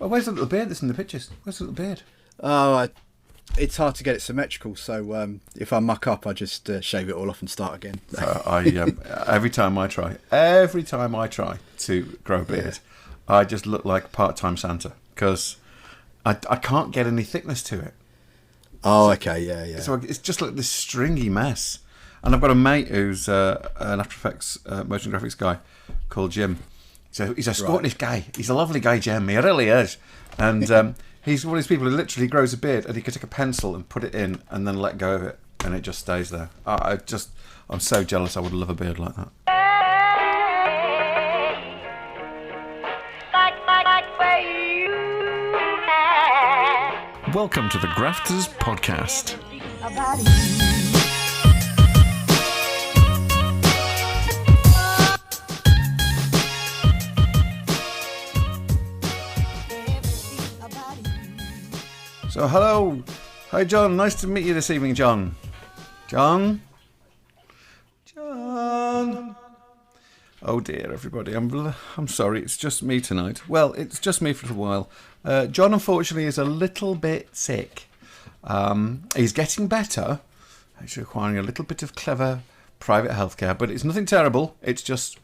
Well, where's the little beard that's in the pictures? Where's the little beard? Oh, it's hard to get it symmetrical. So if I muck up, I just shave it all off and start again. Every time I try to grow a beard, I just look like part-time Santa because I can't get any thickness to it. Oh, okay, yeah. So it's just like this stringy mess. And I've got a mate who's an After Effects motion graphics guy called Jim. So he's a Scottish guy. He's a lovely guy, Jim. He really is. And he's one of these people who literally grows a beard and he could take a pencil and put it in and then let go of it and it just stays there. I'm so jealous. I would love a beard like that. Welcome to the Graphter's podcast. So hello, hi John, nice to meet you this evening, John. John. Oh dear, everybody, I'm sorry, it's just me tonight. Well, it's just me for a while. John, unfortunately, is a little bit sick. He's getting better. He's requiring a little bit of clever private healthcare, but it's nothing terrible. It's just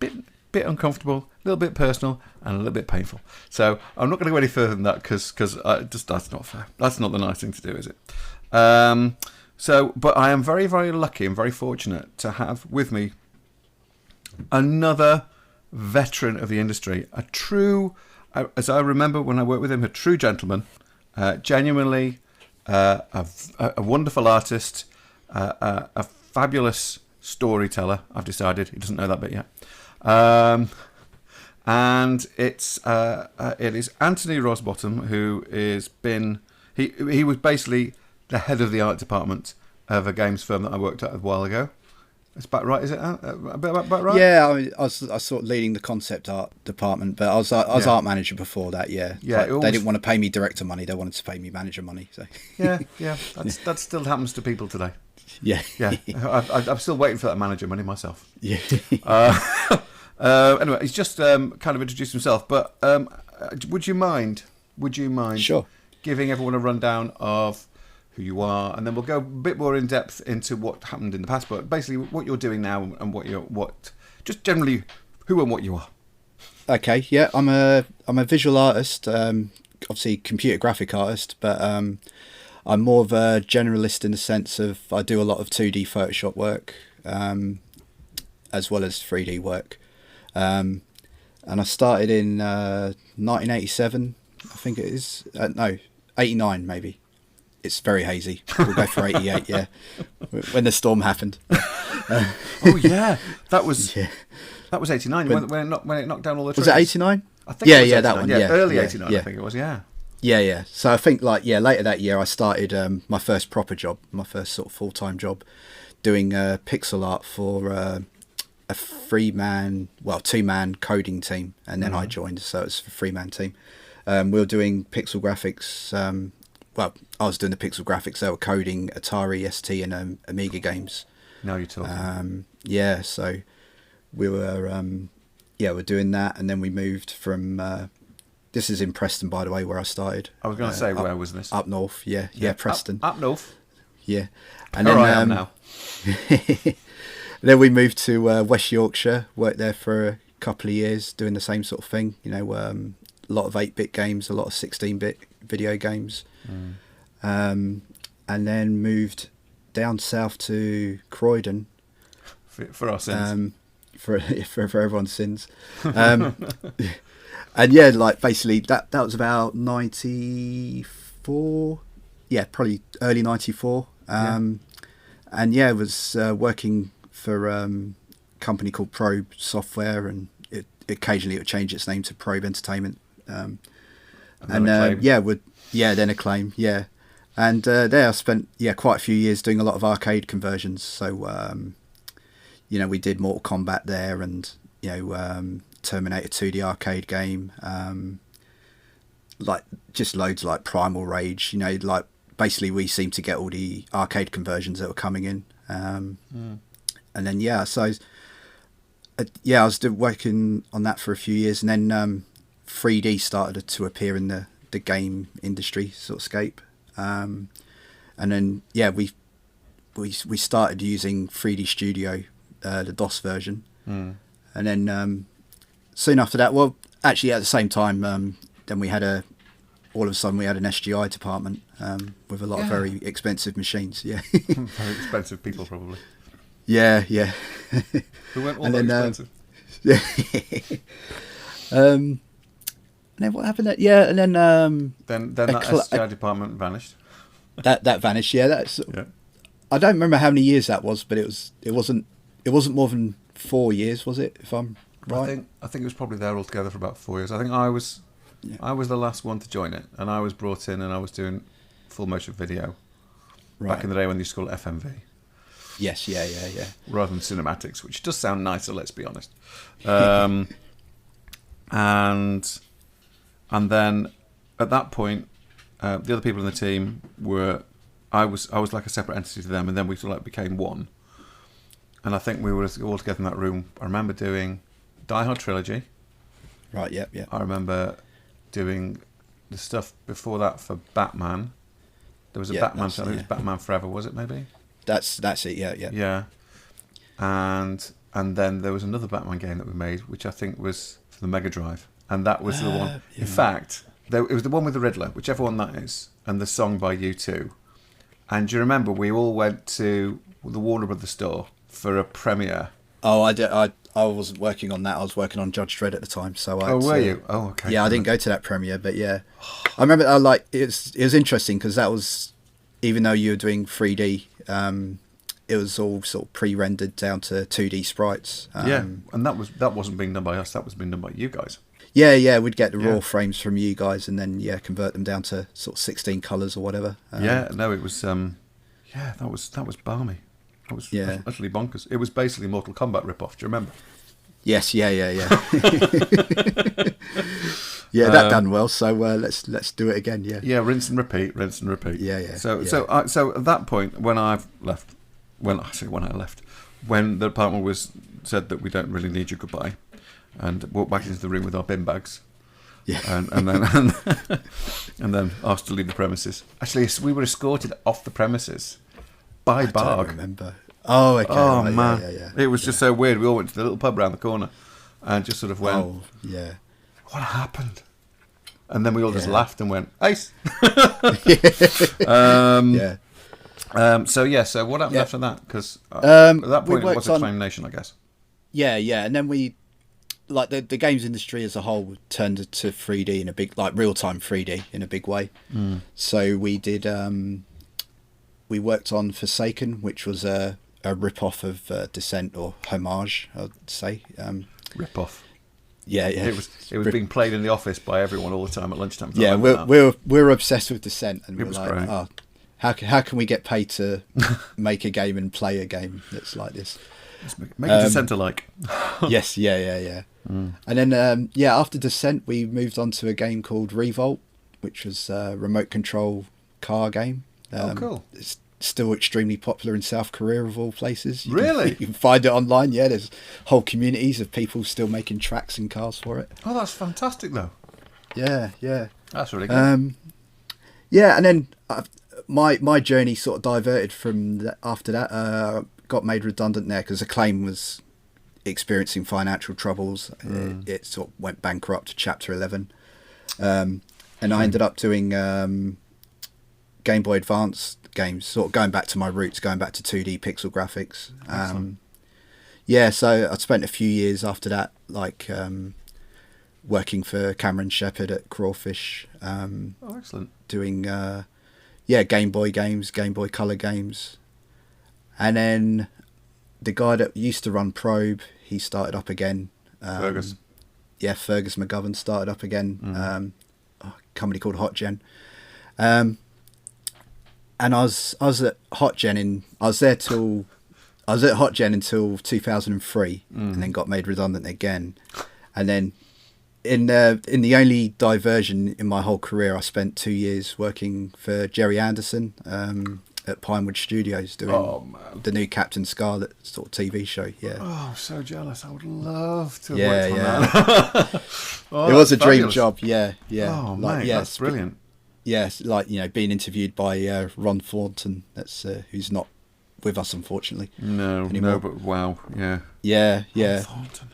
a bit uncomfortable, a little bit personal, and a little bit painful. So I'm not going to go any further than that because that's not fair. That's not the nice thing to do, is it? But I am very, very lucky and very fortunate to have with me another veteran of the industry, a true, as I remember when I worked with him, a true gentleman, genuinely a wonderful artist, a fabulous storyteller. I've decided he doesn't know that bit yet. And it is Anthony Rosbottom, who he was basically the head of the art department of a games firm that I worked at a while ago. That's about right, is it? About right? Yeah, I was sort of leading the concept art department, but I was art manager before that. Yeah. They didn't want to pay me director money; they wanted to pay me manager money. So yeah, that still happens to people today. Yeah. I'm still waiting for that manager money myself. Yeah. Anyway, he's just kind of introduced himself, but would you mind? Sure. Giving everyone a rundown of who you are, and then we'll go a bit more in depth into what happened in the past, but basically what you're doing now and just generally who and what you are. Okay, yeah, I'm a visual artist, obviously computer graphic artist, but I'm more of a generalist in the sense of I do a lot of 2D Photoshop work, as well as 3D work. And I started in 1987, I think it is. No, 89 maybe. It's very hazy. We'll go for 88, yeah. When the storm happened. Oh yeah, that was 89 when it knocked down all the trees. Was it 89? I think it was 89. That one. Yeah, early 89. I think it was. Yeah. Yeah. So I think later that year I started my first proper job, my first sort of full-time job, doing pixel art for a two-man coding team, and then I joined, so it's a 3-man team. We were doing pixel graphics. I was doing the pixel graphics. They were coding Atari ST and Amiga games. Now you're talking. So we were we're doing that, and then we moved from. This is in Preston, by the way, where I started. I was going to say, where was this? Up north, yeah, Preston. Up north. Yeah, and then I am now. Then we moved to West Yorkshire. Worked there for a couple of years, doing the same sort of thing. A lot of 8-bit games, a lot of 16-bit video games. And then moved down south to Croydon for our sins, for everyone's sins. And yeah, like basically that was about 94, probably early 94. And I was working for a company called Probe Software, and occasionally it would change its name to Probe Entertainment. Then Acclaim, yeah. And there I spent quite a few years doing a lot of arcade conversions. So we did Mortal Kombat there, and Terminator 2D arcade game, like just loads like Primal Rage. Like basically we seemed to get all the arcade conversions that were coming in. And then I was working on that for a few years, and then 3D started to appear in the game industry sort of scape. And then we started using 3D Studio, the DOS version, and then soon after that, well, actually at the same time, then we had all of a sudden we had an SGI department with a lot of very expensive machines. Yeah, very expensive people probably. Yeah. Who weren't all that expensive. Yeah. And then what happened? And then that SGI department vanished. That vanished. Yeah, I don't remember how many years that was, but it wasn't more than 4 years, was it? If I'm right. I think it was probably there altogether for about 4 years. I think I was the last one to join it, and I was brought in, and I was doing full motion video back in the day when they used to call it FMV. Yes, yeah. Rather than cinematics, which does sound nicer, let's be honest. And then at that point, the other people in the team were, I was like a separate entity to them, and then we sort of like became one. And I think we were all together in that room. I remember doing Die Hard Trilogy. Right. Yeah. I remember doing the stuff before that for Batman. There was a Batman. I think it was Batman Forever. Was it maybe? That's it. Yeah. Yeah. And then there was another Batman game that we made, which I think was for the Mega Drive, and that was the one. Yeah. In fact, it was the one with the Riddler, whichever one that is, and the song by U2. And do you remember we all went to the Warner Brothers store for a premiere? Oh, I did. I wasn't working on that. I was working on Judge Dredd at the time. So were you? Oh, okay. Yeah, I didn't go to that premiere, but yeah, I remember. It was interesting because that was, even though you were doing 3D, it was all sort of pre-rendered down to 2D sprites. And that wasn't being done by us. That was being done by you guys. Yeah, we'd get the raw frames from you guys, and then convert them down to sort of 16 colours or whatever. It was that was balmy. That was utterly bonkers. It was basically Mortal Kombat rip-off. Do you remember? Yes, yeah. Yeah, that done well. So let's do it again. Yeah. Yeah, rinse and repeat. Yeah. So at that point, when I left, when the department said that we don't really need you, goodbye, and walked back into the room with our bin bags. Yeah. And then asked to leave the premises. Actually, we were escorted off the premises by Barg. I don't remember. Oh, okay. Oh, right, man. Yeah. It was just so weird. We all went to the little pub around the corner and just sort of went, oh, yeah. What happened? And then we all just laughed and went, ace. So what happened after that? Because at that point it was Acclaim Nation, I guess. Yeah. And then we, like the games industry as a whole turned to 3D in a big, like real-time 3D in a big way. So we did, we worked on Forsaken, which was a rip-off of Descent, or homage, I'd say. Rip-off. Yeah. It was being played in the office by everyone all the time at lunchtime. Yeah, we're obsessed with Descent, and we're like, great. oh, how can we get paid to make a game and play a game that's like this? Make it Descent alike. Yes, yeah. And then after Descent, we moved on to a game called Revolt, which was a remote control car game. Cool. It's still extremely popular in South Korea, of all places. Really? You can find it online. Yeah, there's whole communities of people still making tracks and cars for it. Oh, that's fantastic, though. Yeah. That's really good. And then my journey sort of diverted from that. After that, got made redundant there because Acclaim was experiencing financial troubles. It sort of went bankrupt, Chapter 11. And I ended up doing Game Boy Advance games, sort of going back to my roots, going back to 2D pixel graphics. So I spent a few years after that, like working for Cameron Shepherd at Crawfish. Excellent. Doing Game Boy games, Game Boy Color games. And then the guy that used to run Probe, he started up again. Fergus. Yeah, Fergus McGovern started up again. A company called HotGen. And I was at HotGen I was at HotGen until 2003, and then got made redundant again. And then in the only diversion in my whole career, I spent 2 years working for Jerry Anderson, at Pinewood Studios doing the new Captain Scarlett sort of TV show. Yeah. Oh, I'm so jealous. I would love to Yeah, work on yeah. that. It was a dream job. Yeah, yeah. Oh, mate, that's brilliant. Yes, like, you know, being interviewed by Ron Thornton, that's who's not with us, unfortunately. No, but wow, yeah. Yeah, yeah. Ron Thornton.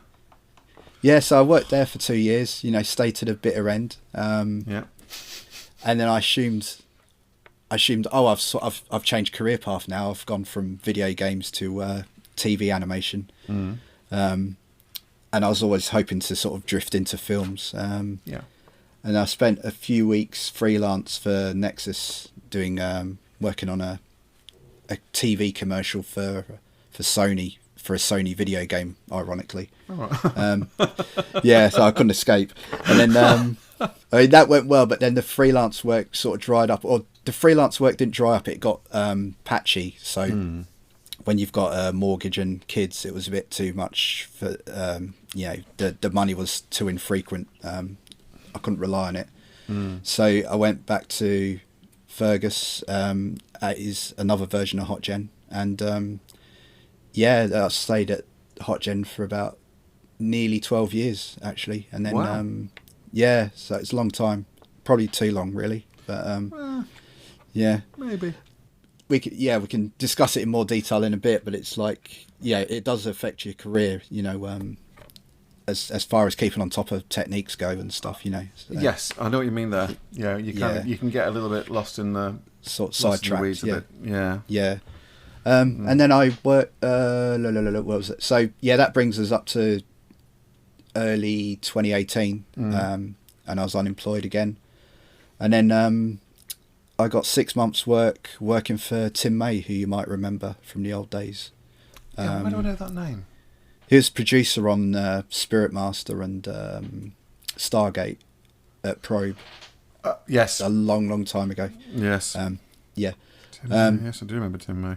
Yeah, so I worked there for 2 years, you know, stayed to the bitter end. Yeah. And then I assumed, oh, I've changed career path now. I've gone from video games to TV animation. Mm. And I was always hoping to sort of drift into films. Yeah. And I spent a few weeks freelance for Nexus doing working on a TV commercial for Sony, for a Sony video game, ironically. All right. Yeah, so I couldn't escape. And then I mean, that went well, but then the freelance work sort of dried up, or the freelance work didn't dry up, it got patchy. So when you've got a mortgage and kids, it was a bit too much for, you know, the money was too infrequent. I couldn't rely on it. So I went back to Fergus, is another version of HotGen, and yeah, I stayed at HotGen for about nearly 12 years actually, and then wow. Yeah, so it's a long time, probably too long really, but yeah, maybe we can discuss it in more detail in a bit, but it's like, yeah, it does affect your career, you know, as far as keeping on top of techniques go and stuff, you know. So, yes, I know what you mean there. Yeah, you can get a little bit lost in the sort of sidetracked. Yeah. Yeah. Yeah. And then I worked. What was it? So yeah, that brings us up to early 2018, and I was unemployed again. And then I got 6 months working for Tim May, who you might remember from the old days. Yeah, where do I know that name? He was producer on Spirit Master and Stargate at Probe. Yes. A long time ago. Yes. Yeah. Tim May, yes, I do remember Tim May.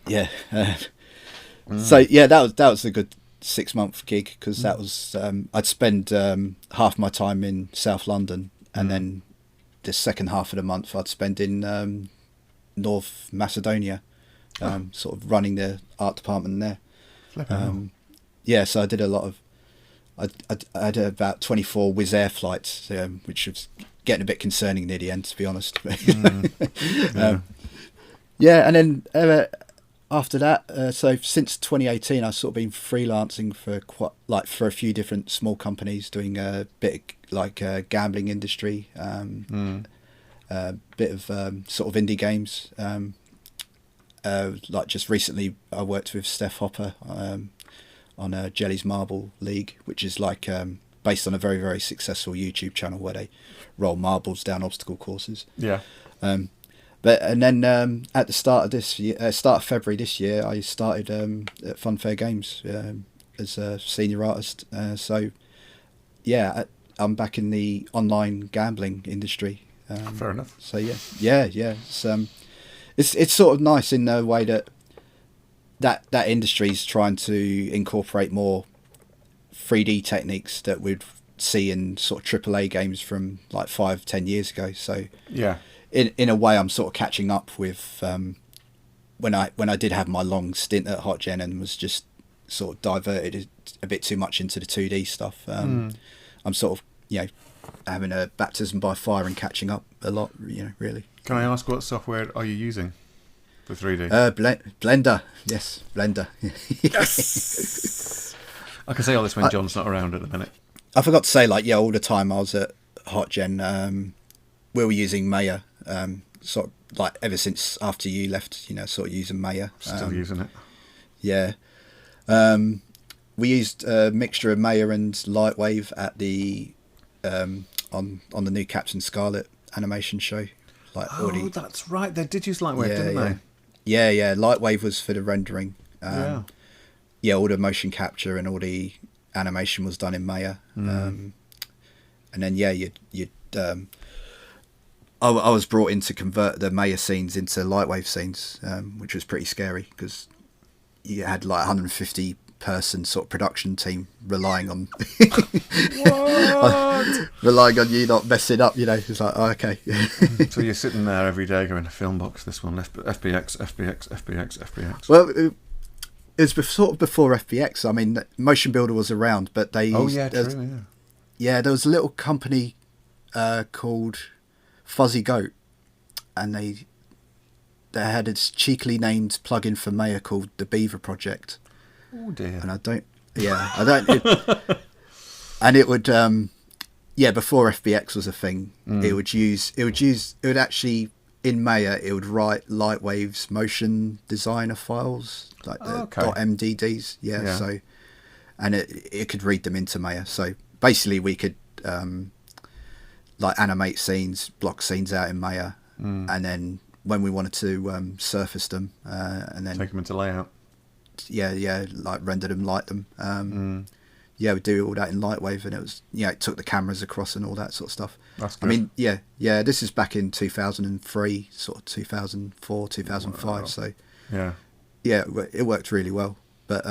Yeah. So yeah, that was a good 6 month gig, because that was I'd spend half my time in South London, and then the second half of the month I'd spend in North Macedonia, sort of running the art department there. Yeah, so I did a lot of. I had about 24 Wizz Air flights, which was getting a bit concerning near the end, to be honest. Yeah, and then after that, so since 2018, I've sort of been freelancing for a few different small companies, doing a bit like gambling industry, a bit of sort of indie games. Like just recently, I worked with Steph Hopper on Jelly's Marble League, which is like based on a very, very successful YouTube channel where they roll marbles down obstacle courses. Yeah. And then at the start of February this year, I started at Funfair Games as a senior artist. So yeah, I'm back in the online gambling industry. Fair enough. So yeah. It's sort of nice in the way that industry's trying to incorporate more 3D techniques that we'd see in sort of AAA games from like 5-10 years ago. So yeah, in a way, I'm sort of catching up with when I did have my long stint at HotGen and was just sort of diverted a bit too much into the 2D stuff. I'm sort of, you know, having a baptism by fire and catching up a lot, you know, really. Can I ask what software are you using for 3D? Blender. Yes, Blender. Yes. I can say all this when John's not around at the minute. I forgot to say, like, yeah, all the time I was at HotGen, we were using Maya, sort of like ever since after you left, you know, sort of using Maya. Still using it. Yeah. We used a mixture of Maya and Lightwave at the on the new Captain Scarlett animation show. That's right. They did use Lightwave, didn't they? Yeah. Lightwave was for the rendering. Yeah, all the motion capture and all the animation was done in Maya. And then I was brought in to convert the Maya scenes into Lightwave scenes, which was pretty scary because you had like 150 person sort of production team relying on What? relying on you not messing up. It's like, oh, okay. So you're sitting there every day going, film box, this one, FBX, FBX, FBX, FBX. Well, it was sort of before FBX. I mean, Motion Builder was around, but they Oh yeah, true. yeah, there was a little company called Fuzzy Goat, and they had a cheekily named plugin for Maya called the Beaver Project. Oh dear. And and it would before FBX was a thing, it would actually in Maya it would write Lightwave's motion designer files, like the .mdds, so, and it could read them into Maya. So basically we could like animate scenes, block scenes out in Maya, and then when we wanted to surface them and then take them into layout, like render them, light them, we do all that in Lightwave, and it was it took the cameras across and all that sort of stuff. That's good. I mean, this is back in 2003, sort of 2004, 2005. Wow. So it worked really well. But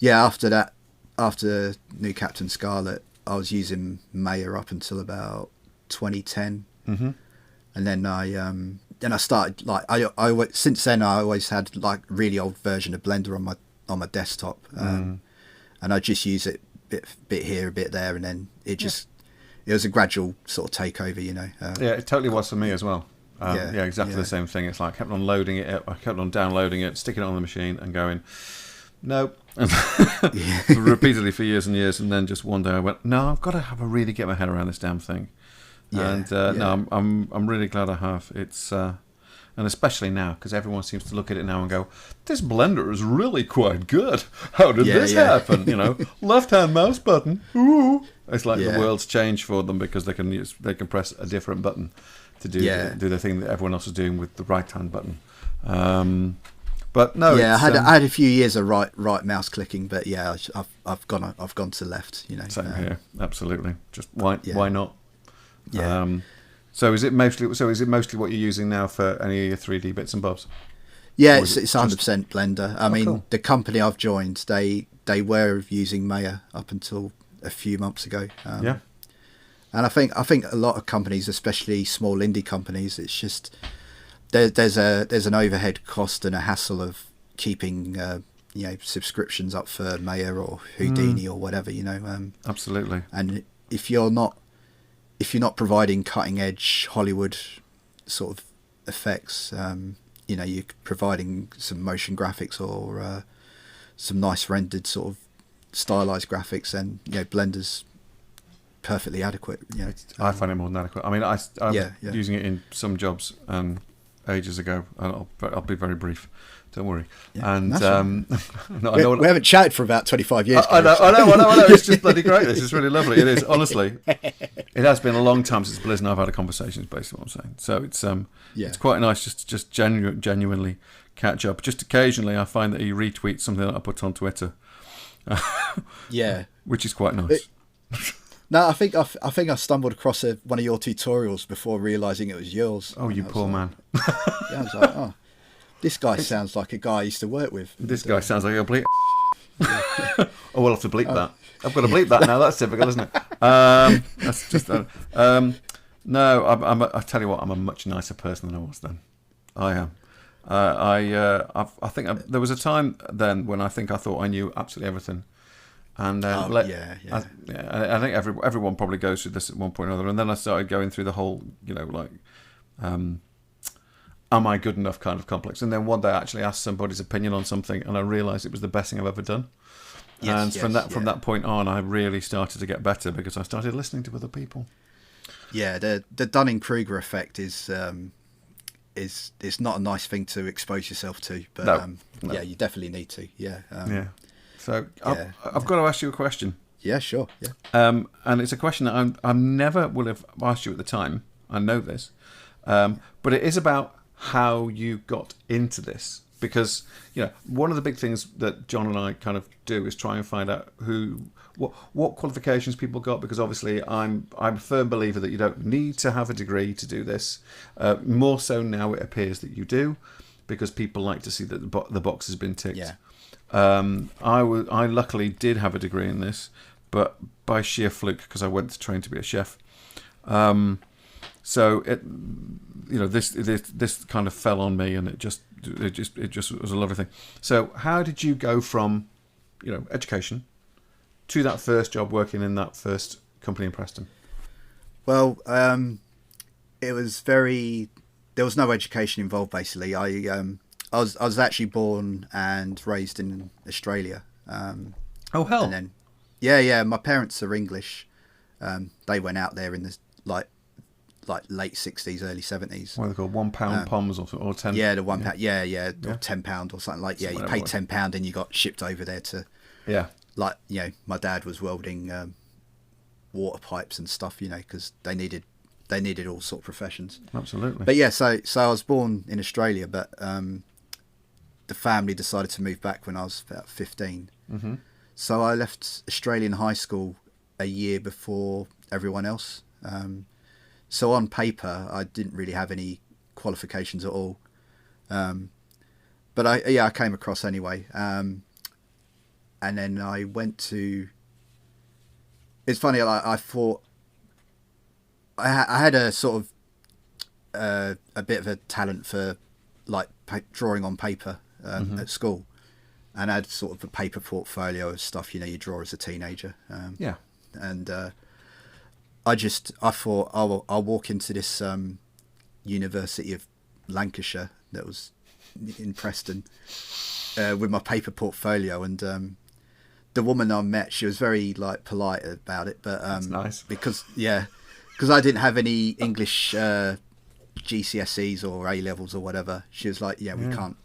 after that, after New Captain Scarlett, I was using Maya up until about 2010, and then I started, like, I since then I always had like really old version of Blender on my desktop, and I just use it bit here, a bit there, and then it was a gradual sort of takeover, it totally was for me as well. Exactly the same thing. It's like I kept on loading it, I kept on downloading it, sticking it on the machine, and going, nope. Repeatedly for years and years, and then just one day I went, no, I've got to really get my head around this damn thing. No, I'm really glad I have. It's and especially now, because everyone seems to look at it now and go, this Blender is really quite good. How did this happen? Left hand mouse button. Ooh. It's like the world's changed for them because they can press a different button to do the thing that everyone else is doing with the right hand button. But no, I had a few years of right mouse clicking, but I've gone to left. Same here, absolutely. Just why not? So is it mostly what you're using now for any of your 3D bits and bobs? Yeah, it's 100% Blender. I mean, cool. The company I've joined, they were using Maya up until a few months ago. And I think a lot of companies, especially small indie companies, it's just there's an overhead cost and a hassle of keeping subscriptions up for Maya or Houdini or whatever. Absolutely. And if you're not providing cutting edge Hollywood sort of effects, you're providing some motion graphics or some nice rendered sort of stylized graphics, then Blender's perfectly adequate. I find it more than adequate. I mean, I was using it in some jobs ages ago, and I'll be very brief. Don't worry. And we haven't chatted for about 25 years. I know. It's just bloody great. This is really lovely. It is, honestly. It has been a long time since Blizz and I've had a conversation, is basically what I'm saying. So it's quite nice just genuinely catch up. Just occasionally I find that he retweets something that I put on Twitter. Which is quite nice. No, I think I stumbled across one of your tutorials before realising it was yours. Oh, you poor man. I was like, oh. This guy sounds like a guy I used to work with. This guy sounds like a bleep. Oh, we'll have to bleep that. I've got to bleep that now. That's typical, isn't it? That's just. No, I tell you what, I'm a much nicer person than I was then. I am. I think there was a time then when I thought I knew absolutely everything, and I think everyone probably goes through this at one point or another. And then I started going through the whole, am I good enough kind of complex. And then one day I actually asked somebody's opinion on something, and I realised it was the best thing I've ever done. From that point on, I really started to get better because I started listening to other people. Yeah, the Dunning-Kruger Effect is not a nice thing to expose yourself to, but no. You definitely need to. So I've got to ask you a question. Yeah, sure. Yeah. And it's a question that I never would have asked you at the time. I know this, but it is about how you got into this, because one of the big things that John and I kind of do is try and find out what qualifications people got, because obviously I'm a firm believer that you don't need to have a degree to do this. More so now it appears that you do, because people like to see that the box has been ticked. I luckily did have a degree in this, but by sheer fluke because I went to train to be a chef. So this kind of fell on me, and it just was a lovely thing. So how did you go from, education to that first job working in that first company in Preston? Well, it was there was no education involved. Basically, I was actually born and raised in Australia. Oh hell! And then, yeah, my parents are English. They went out there in the like late 60s, early 70s. What are they called? £1 poms or 10? Yeah, the £1. Yeah, or £10 or something like. Yeah, you paid £10 and you got shipped over there to. Yeah. Like my dad was welding water pipes and stuff. Because they needed all sort of professions. Absolutely. But yeah, so I was born in Australia, but the family decided to move back when I was about 15. Mm-hmm. So I left Australian high school a year before everyone else. So on paper, I didn't really have any qualifications at all. But I came across anyway. And then I went to... It's funny, I thought... I had a sort of... a bit of a talent for drawing on paper at school. And I had sort of a paper portfolio of stuff, you draw as a teenager. Yeah. And I thought I'll walk into this University of Lancashire that was in Preston with my paper portfolio, and the woman I met, she was very polite about it, but that's nice because I didn't have any English GCSEs or A levels or whatever. She was like, we can't,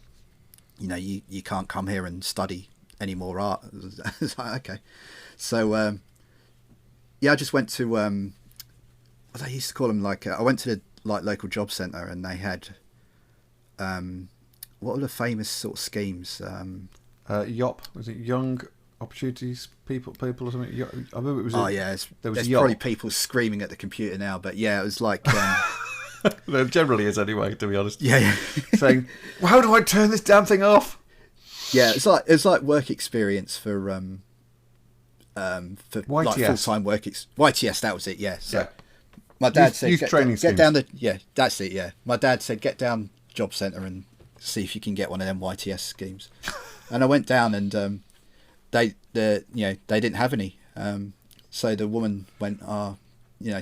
you can't come here and study any more art. I was like, okay. So I just went to what they used to call them, I went to the local job centre, and they had what were the famous sort of schemes? YOP, was it Young Opportunities People or something? I remember it was. Oh yeah, there's probably people screaming at the computer now, but yeah, it was like. There generally is anyway, to be honest. Yeah. Saying, well, how do I turn this damn thing off? Yeah, it's like work experience for YTS. full-time work. YTS, that was it. Yeah. So yeah. My dad said, get down the. Yeah, that's it. Yeah, my dad said, get down job centre and see if you can get one of them YTS schemes. And I went down, and they didn't have any. So the woman went,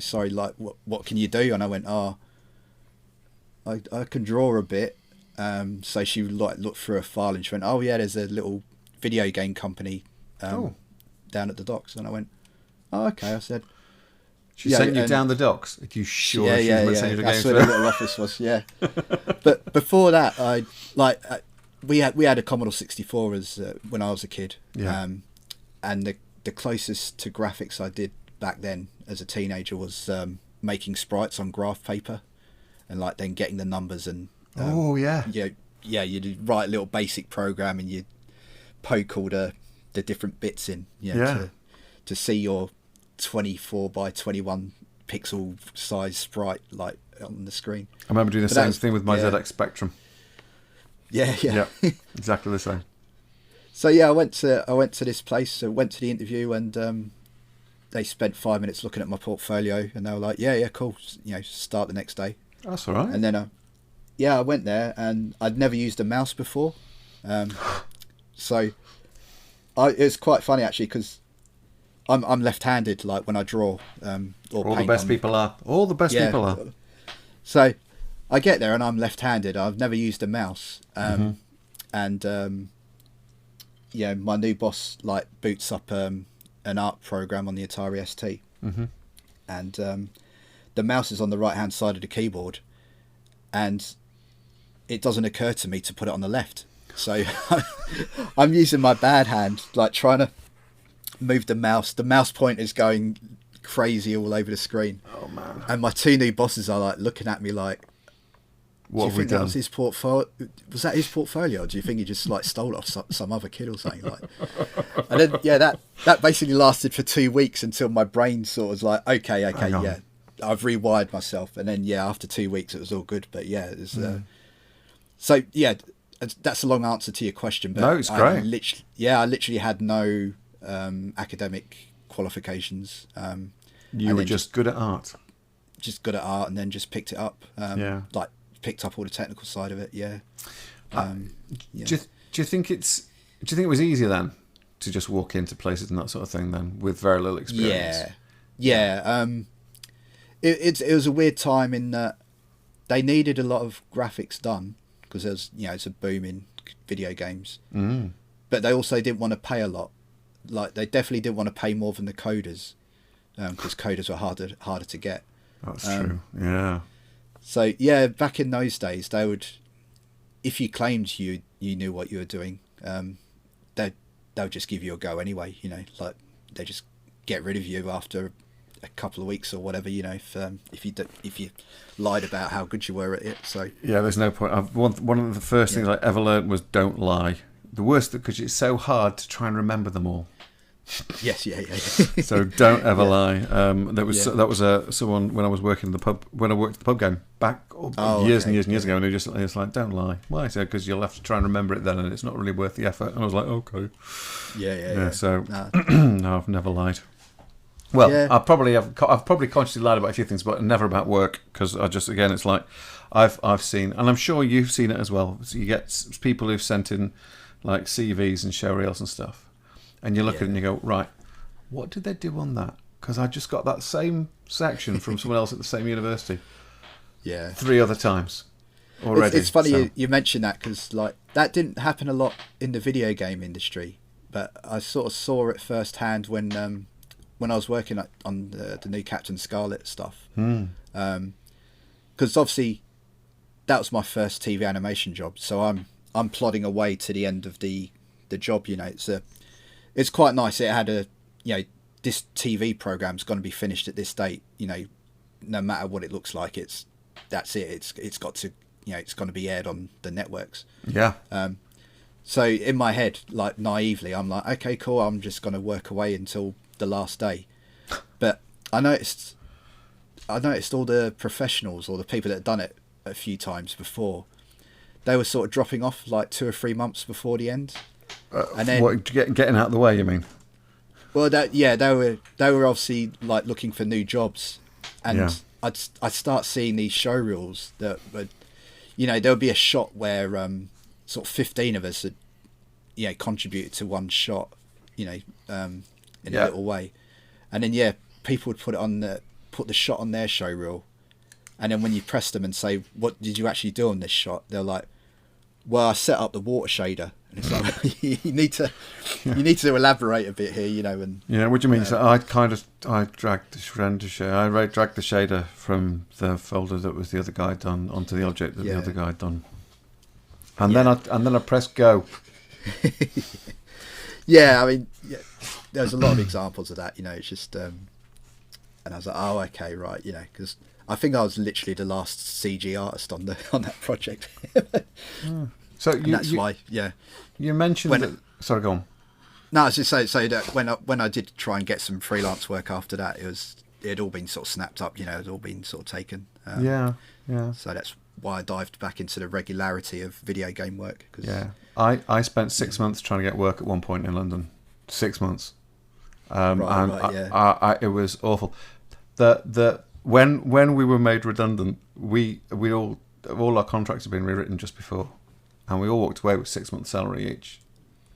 sorry, what can you do? And I went, I can draw a bit. So she looked through a file, and she went, oh yeah, there's a little video game company down at the docks. And I went, oh okay. I said, she sent you down the docks? Are you sure? Yeah. That's where the little office was. Yeah. But before that, we had a Commodore 64 as when I was a kid. Yeah. And the closest to graphics I did back then as a teenager was making sprites on graph paper, and then getting the numbers and you'd write a little basic program, and you'd poke all the different bits in to see your 24 by 21 pixel size sprite on the screen. I remember doing the same thing with my ZX Spectrum. Yeah. Exactly the same. So I went to this place, went to the interview, and they spent 5 minutes looking at my portfolio, and they were like, yeah, cool, start the next day. That's all right. And then I went there, and I'd never used a mouse before, so it's quite funny actually, because I'm left-handed, when I draw or all paint. The best people are. All the best people are. So I get there, and I'm left-handed. I've never used a mouse, and my new boss boots up an art program on the Atari ST, and the mouse is on the right-hand side of the keyboard, and it doesn't occur to me to put it on the left. So I'm using my bad hand, trying to move the mouse. The mouse pointer is going crazy all over the screen. Oh man! And my two new bosses are looking at me like, what have we done? That was his portfolio? Was that his portfolio? Or do you think he just stole it off some other kid or something And then that basically lasted for 2 weeks, until my brain sort of was like, okay, yeah, I've rewired myself. And then after 2 weeks it was all good. But it was, that's a long answer to your question, but No, it's great. I literally had no academic qualifications. You were just good at art. Just good at art, and then just picked it up. Like picked up all the technical side of it. Yeah. Do you think it was easier then to just walk into places and that sort of thing then with very little experience? Yeah. It was a weird time in that they needed a lot of graphics done because there's it's a boom in video games, but they also didn't want to pay a lot. Like they definitely didn't want to pay more than the coders, because coders were harder to get. That's true. Yeah. So back in those days, they would, if you claimed you knew what you were doing, they would just give you a go anyway. Like they just get rid of you after a couple of weeks or whatever. If you lied about how good you were at it. So there's no point. One of the first things I ever learned was don't lie. The worst, because it's so hard to try and remember them all. Yes, yeah. So don't ever lie. That was someone when I was working in the pub, when I worked at the pub game back years and years ago, and it's like, don't lie. Why? So because you'll have to try and remember it then, and it's not really worth the effort. And I was like, okay. Yeah. So no, I've never lied. Well, I've probably consciously lied about a few things, but never about work, because it's like I've seen, and I'm sure you've seen it as well. So you get people who've sent in like CVs and show reels and stuff, and you look at it and you go, right, what did they do on that? Because I just got that same section from someone else at the same university. 3 other times already. It's funny you mention that, because like that didn't happen a lot in the video game industry, but I sort of saw it firsthand when I was working on the new Captain Scarlett stuff. Because obviously that was my first TV animation job, so I'm plodding away to the end of the job. It's quite nice. It had this TV program's going to be finished at this date. No matter what it looks like, that's it. It's got to it's going to be aired on the networks. Yeah. So in my head, like naively, I'm like, okay, cool. I'm just going to work away until the last day. But I noticed all the professionals or the people that had done it a few times before, they were sort of dropping off like 2 or 3 months before the end. And then getting out of the way, you mean? Well, they were obviously like looking for new jobs, and I'd start seeing these show reels that would, there would be a shot where sort of 15 of us had contributed to one shot, in a little way, and then people would put the shot on their show reel, and then when you press them and say, what did you actually do on this shot, they're like, well, I set up the water shader. And it's like, you need to elaborate a bit here, and what do you mean? So I dragged the shader from the folder that was the other guy done onto the object that the other guy done, and then I pressed go. There's a lot of examples of that. It's just, and I was like, oh, okay, right, because I think I was literally the last CG artist on that project. So you mentioned that. Sorry, go on. No, I was just saying that when I did try and get some freelance work after that, it had all been sort of snapped up. It had all been sort of taken. So that's why I dived back into the regularity of video game work. I spent 6 months trying to get work at one point in London. 6 months. It was awful. When we were made redundant, we all our contracts had been rewritten just before. And we all walked away with 6 months' salary each.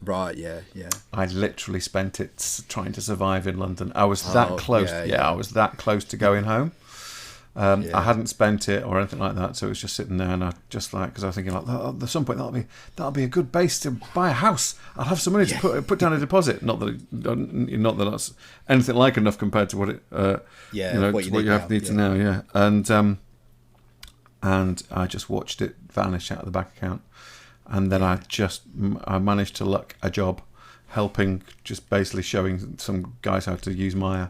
Right, yeah. I literally spent it trying to survive in London. I was that close. I was that close to going home. I hadn't spent it or anything like that, so it was just sitting there, and I just because I was thinking at some point that'll be a good base to buy a house. I'll have some money to put down a deposit. Not that that's anything like enough compared to what it what you need to know. Yeah, and I just watched it vanish out of the bank account. And then I managed to luck a job helping, just basically showing some guys how to use Maya.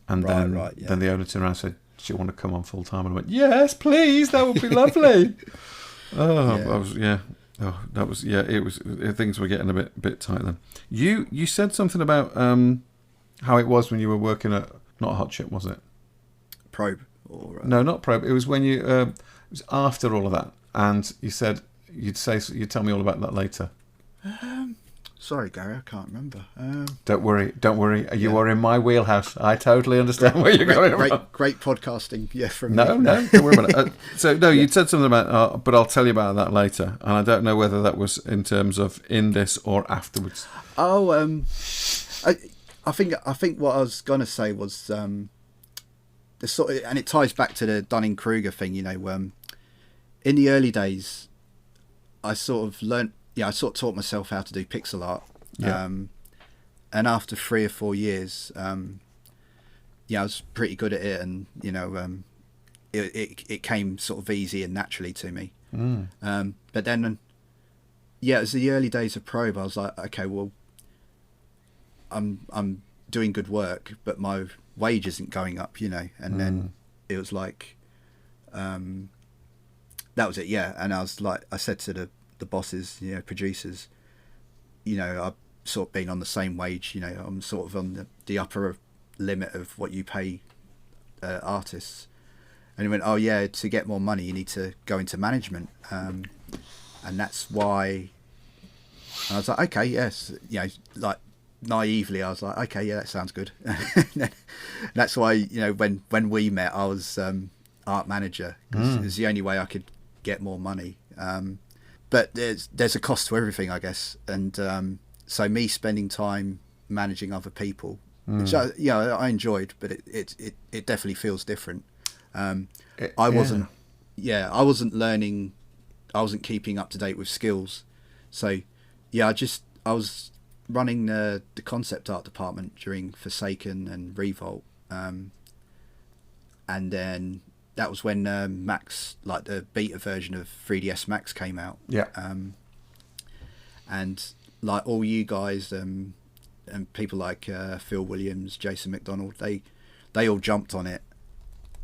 And then the owner turned around and said, do you want to come on full time? And I went, yes, please, that would be lovely. Things were getting a bit tight then. You said something about how it was when you were working at, not Hot Chip, was it? Probe? Or, No, not Probe. It was when you, it was after all of that. And you said, you'd tell me all about that later. Sorry, Gary, I can't remember. Don't worry. You are in my wheelhouse. I totally understand where you're going from. Great podcasting, from No, me. don't worry about it. You'd said something about, but I'll tell you about that later. And I don't know whether that was in terms of in this or afterwards. Oh, I think what I was gonna say was the sort of, and it ties back to the Dunning-Kruger thing. In the early days, I sort of learnt. I sort of taught myself how to do pixel art. Yeah. And after 3 or 4 years, I was pretty good at it, and it came sort of easy and naturally to me. But then, as the early days of Probe, I was like, okay, well, I'm doing good work, but my wage isn't going up, and then it was like, that was it, and I was like, I said to the bosses, producers, I've sort of been on the same wage, I'm sort of on the upper limit of what you pay artists. And he went, oh yeah, to get more money you need to go into management, and that's why. And I was like, okay, yes, like naively I was like, okay, yeah, that sounds good. That's why when we met, I was art manager, because it was the only way I could get more money. But there's a cost to everything, I guess, and so me spending time managing other people, which I enjoyed, but it definitely feels different. I wasn't learning, I wasn't keeping up to date with skills, so I was running the concept art department during Forsaken and Revolt, and then that was when Max, like the beta version of 3ds Max came out. And like all you guys and people like Phil Williams, Jason McDonald, they all jumped on it,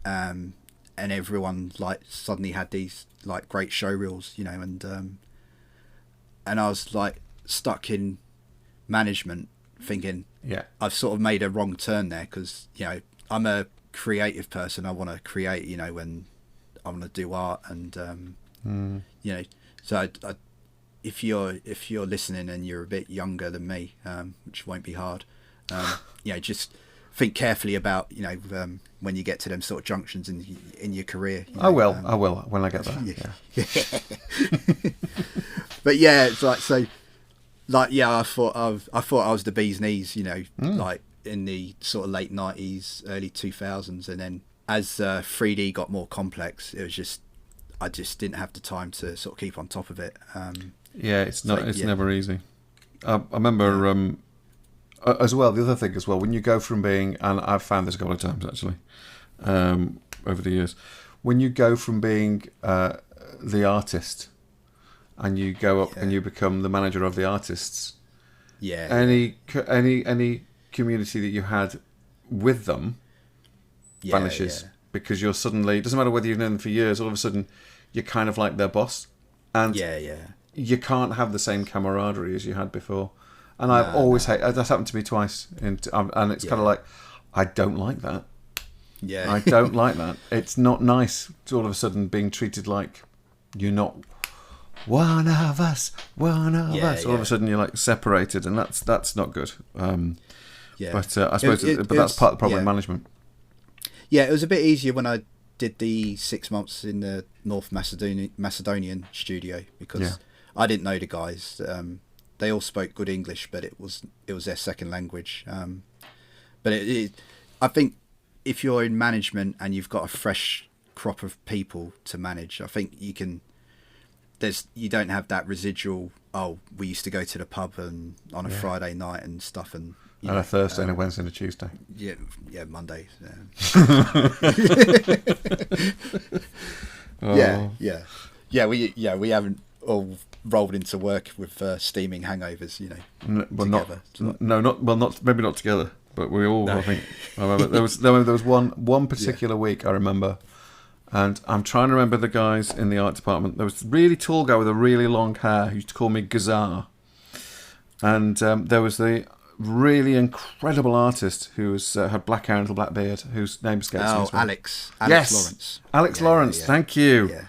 and everyone like suddenly had these like great show reels, and I was like stuck in management thinking, I've sort of made a wrong turn there, because I'm a creative person. I want to create, when I want to do art, and so I, if you're listening and you're a bit younger than me, which won't be hard, just think carefully about when you get to them sort of junctions in your career. I will when I get there. But it's like, so like I thought I was the bee's knees, like in the sort of late 90s, early 2000s, and then as 3D got more complex, it was just, I just didn't have the time to sort of keep on top of it. It's never easy. I remember as well, the other thing as well, when you go from being, and I've found this a couple of times actually over the years, when you go from being the artist and you go up and you become the manager of the artists, any community that you had with them vanishes, because you're suddenly, it doesn't matter whether you've known them for years, all of a sudden you're kind of like their boss, and you can't have the same camaraderie as you had before. And I've always hated, that's happened to me twice, and it's kind of like, I don't like that. I don't like that. It's not nice to all of a sudden being treated like you're not one of us. All of a sudden you're like separated, and that's not good. But I suppose that's part of the problem with management. It was a bit easier when I did the 6 months in the North Macedonian studio, because I didn't know the guys. They all spoke good English, but it was their second language. But I think if you're in management and you've got a fresh crop of people to manage, I think you can. You don't have that residual. Oh, we used to go to the pub and on a Friday night and stuff, and a Thursday and a Wednesday and a Tuesday. Mondays. We haven't all rolled into work with steaming hangovers, together. Maybe not together, but we all. No. I think I remember there was one particular week I remember, and I'm trying to remember the guys in the art department. There was a really tall guy with a really long hair who used to call me Gazar, and there was the really incredible artist who had black hair and a black beard, whose name escapes me. Alex yes. Lawrence. Alex Lawrence, thank you.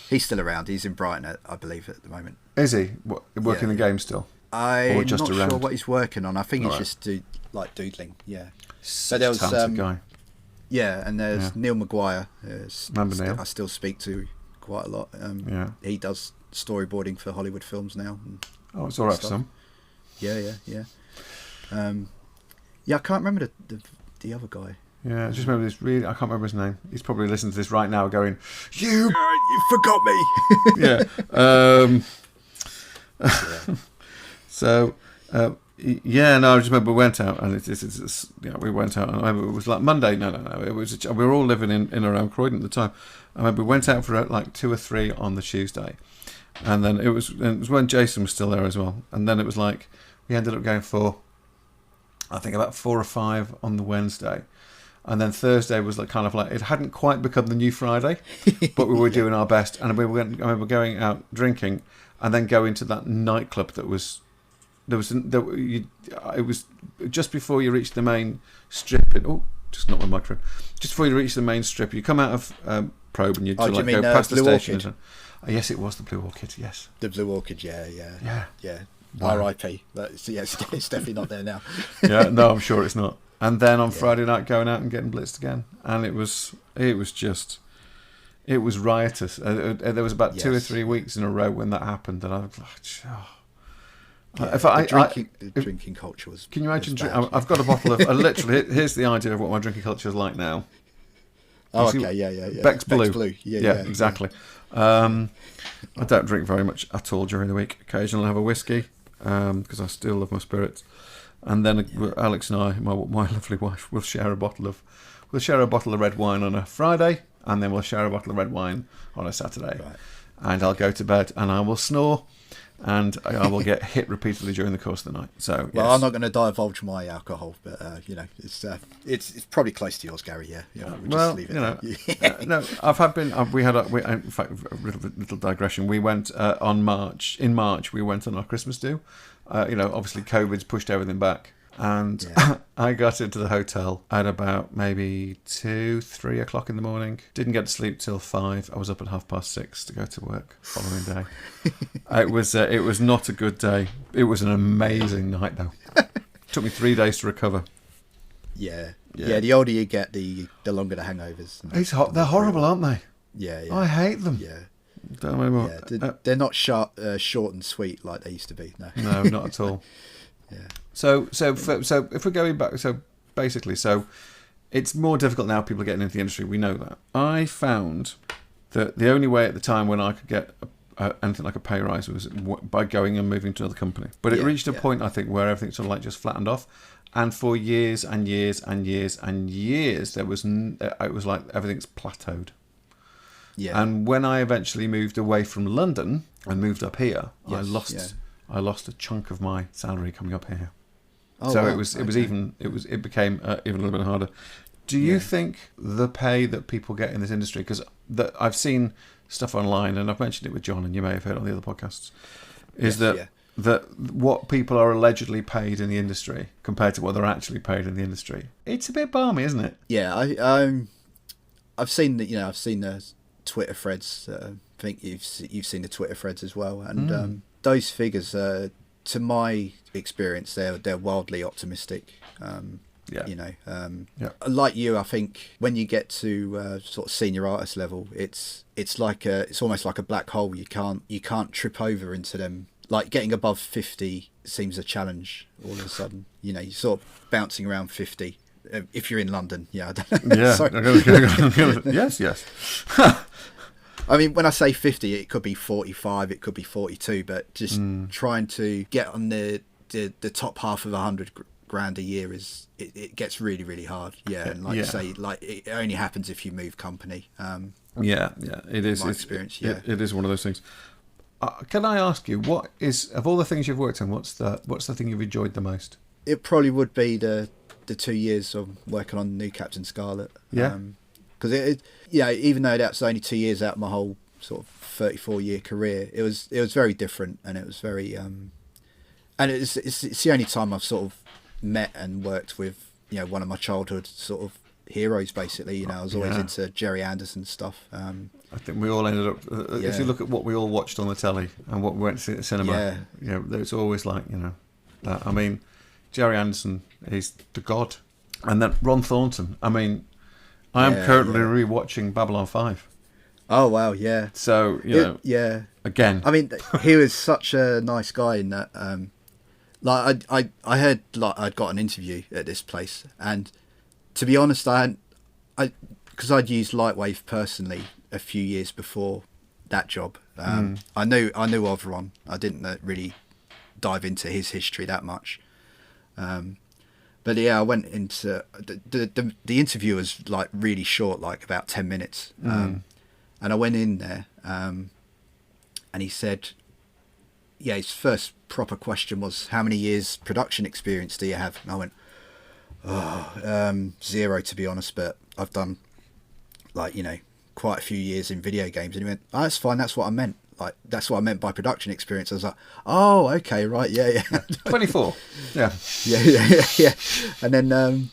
He's still around. He's in Brighton, I believe, at the moment. Is he working the game still? I'm just not around? sure what he's working on. I think he's just doodling. Yeah. But there was Talented guy. Yeah, and there's Neil Maguire. Remember Neil? I still speak to quite a lot. He does storyboarding for Hollywood films now. Oh, it's all right for some. Yeah. I can't remember the other guy. Yeah, I just remember this really. I can't remember his name. He's probably listening to this right now, going, "You forgot me." Yeah. So, no, I just remember we went out, and we went out, and I remember it was like Monday. No, it was. We were all living in around Croydon at the time. I remember we went out for like 2 or 3 on the Tuesday, and then it was when Jason was still there as well, and then it was like we ended up going for, I think, about 4 or 5 on the Wednesday. And then Thursday was like kind of like, it hadn't quite become the new Friday, but we were doing our best. And I remember going out drinking, and then going to that nightclub it was just before you reach the main strip. Just not my microphone. Just before you reach the main strip, you come out of Probe and you go past the station. Yes, it was the Blue Orchid. Yes, the Blue Orchid. Yeah. Wow. R.I.P. It's definitely not there now. Yeah, no, I'm sure it's not. And then on Friday night, going out and getting blitzed again, and it was riotous. There was about 2 or 3 weeks in a row when that happened, and I was like, the drinking culture was. Can you imagine? I've got a bottle of. Literally, here's the idea of what my drinking culture is like now. Oh, okay, yeah. Beck's Blue. Yeah, exactly. I don't drink very much at all during the week. Occasionally, I have a whiskey because I still love my spirits. And then Alex and I, my lovely wife, will share a bottle of red wine on a Friday, and then we'll share a bottle of red wine on a Saturday. Right. And I'll go to bed and I will snore, and I will get hit repeatedly during the course of the night. So, well, I'm not going to divulge my alcohol, but it's probably close to yours, Gary. Yeah. Well, just leave it no, in fact, a little digression. We went in March. We went on our Christmas do. Obviously COVID's pushed everything back, and I got into the hotel at about maybe 2-3 o'clock in the morning. Didn't get to sleep till 5. I was up at 6:30 to go to work the following day. It was not a good day. It was an amazing night though. Took me 3 days to recover. Yeah. The older you get, the longer the hangovers. They're horrible, aren't they? Yeah. I hate them. Yeah. Don't know what. They're not short and sweet like they used to be. No, not at all. Yeah. So if we're going back, basically, it's more difficult now. People are getting into the industry. We know that. I found that the only way at the time when I could get anything like a pay rise was by going and moving to another company. But it reached a point, I think, where everything sort of like just flattened off. And for years and years and years and years, it was like everything's plateaued. Yeah. And when I eventually moved away from London and moved up here, I lost a chunk of my salary coming up here. Oh, so wow. it became even a little bit harder. Do you think the pay that people get in this industry, because I've seen stuff online, and I've mentioned it with John, and you may have heard on the other podcasts, that what people are allegedly paid in the industry compared to what they're actually paid in the industry, it's a bit balmy, isn't it? Yeah, I've seen the Twitter threads. I think you've seen the Twitter threads as well, and those figures, to my experience, they're wildly optimistic. Like you, I think when you get to sort of senior artist level, it's almost like a black hole. You can't trip over into them. Like getting above 50 seems a challenge all of a sudden. You're sort of bouncing around 50 if you're in London. Yeah, I don't know. Yeah. Sorry. Yes. I mean, when I say 50, it could be 45, it could be 42, but just trying to get on the top half of 100 grand a year it gets really, really hard. Yeah, and you say, like it only happens if you move company. It is. My experience. It is one of those things. Can I ask you, what is, of all the things you've worked on, what's the thing you've enjoyed the most? It probably would be the 2 years of working on New Captain Scarlett. Yeah. Because even though that's only 2 years out of my whole sort of 34-year career, it was very different, and it was very and it's the only time I've sort of met and worked with one of my childhood sort of heroes, basically. You know, I was always into Jerry Anderson stuff. I think we all ended up. If you look at what we all watched on the telly and what we went to see at the cinema, it's always like, you know, that. I mean, Jerry Anderson is the god, and then Ron Thornton. I mean, I am currently rewatching Babylon 5. Oh wow, yeah. So you know, again. I mean, he was such a nice guy in that. Like I heard like I'd got an interview at this place, and to be honest, because I'd used Lightwave personally a few years before that job. I knew of Ron. I didn't really dive into his history that much. But yeah, I went into the interview was like really short, like about 10 minutes. And I went in there, and he said, yeah, his first proper question was, how many years production experience do you have? And I went, 0 to be honest, but I've done like, you know, quite a few years in video games. And he went, oh, that's fine, that's what I meant. Like, that's what I meant by production experience. I was like, oh, okay, right, yeah. 24. Yeah. Yeah. And then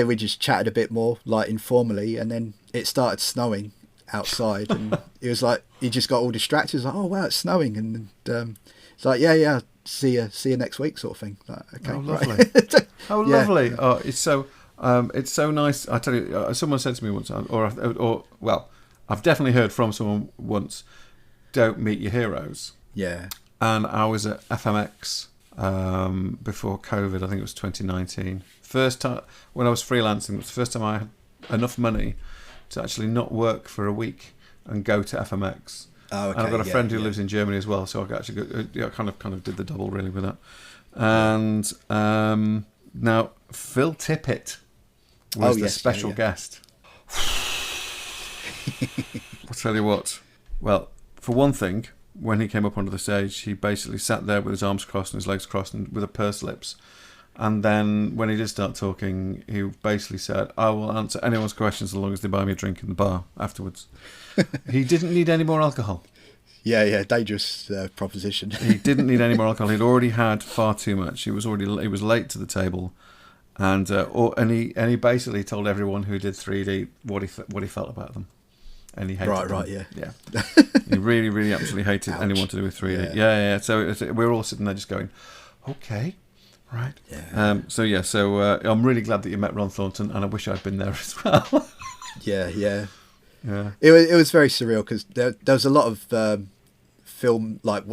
we just chatted a bit more, like informally, and then it started snowing outside, and it was like he just got all distracted. He was like, oh wow, it's snowing, and it's like, yeah, see you next week, sort of thing. Like, okay, oh, lovely. right. Oh, lovely. Oh, it's so nice. I tell you, someone said to me once, or I've definitely heard from someone once, don't meet your heroes. Yeah. And I was at FMX before COVID. I think it was 2019. First time when I was freelancing, it was the first time I had enough money to actually not work for a week and go to FMX. Oh, okay. And I've got a friend who lives in Germany as well, so I actually kind of did the double really with that. And now Phil Tippett was the special guest. I'll tell you what. Well, for one thing, when he came up onto the stage, he basically sat there with his arms crossed and his legs crossed and with a pursed lips. And then when he did start talking, he basically said, I will answer anyone's questions as long as they buy me a drink in the bar afterwards. He didn't need any more alcohol. Yeah, dangerous proposition. He didn't need any more alcohol. He'd already had far too much. He was late to the table. And he basically told everyone who did 3D what he felt about them. And he hated them. Right, yeah. Yeah. He really, really absolutely hated anyone to do with 3D. Yeah. So we're all sitting there just going, okay. Right. Yeah. So I'm really glad that you met Ron Thornton, and I wish I'd been there as well. Yeah. It was very surreal because there was a lot of film, like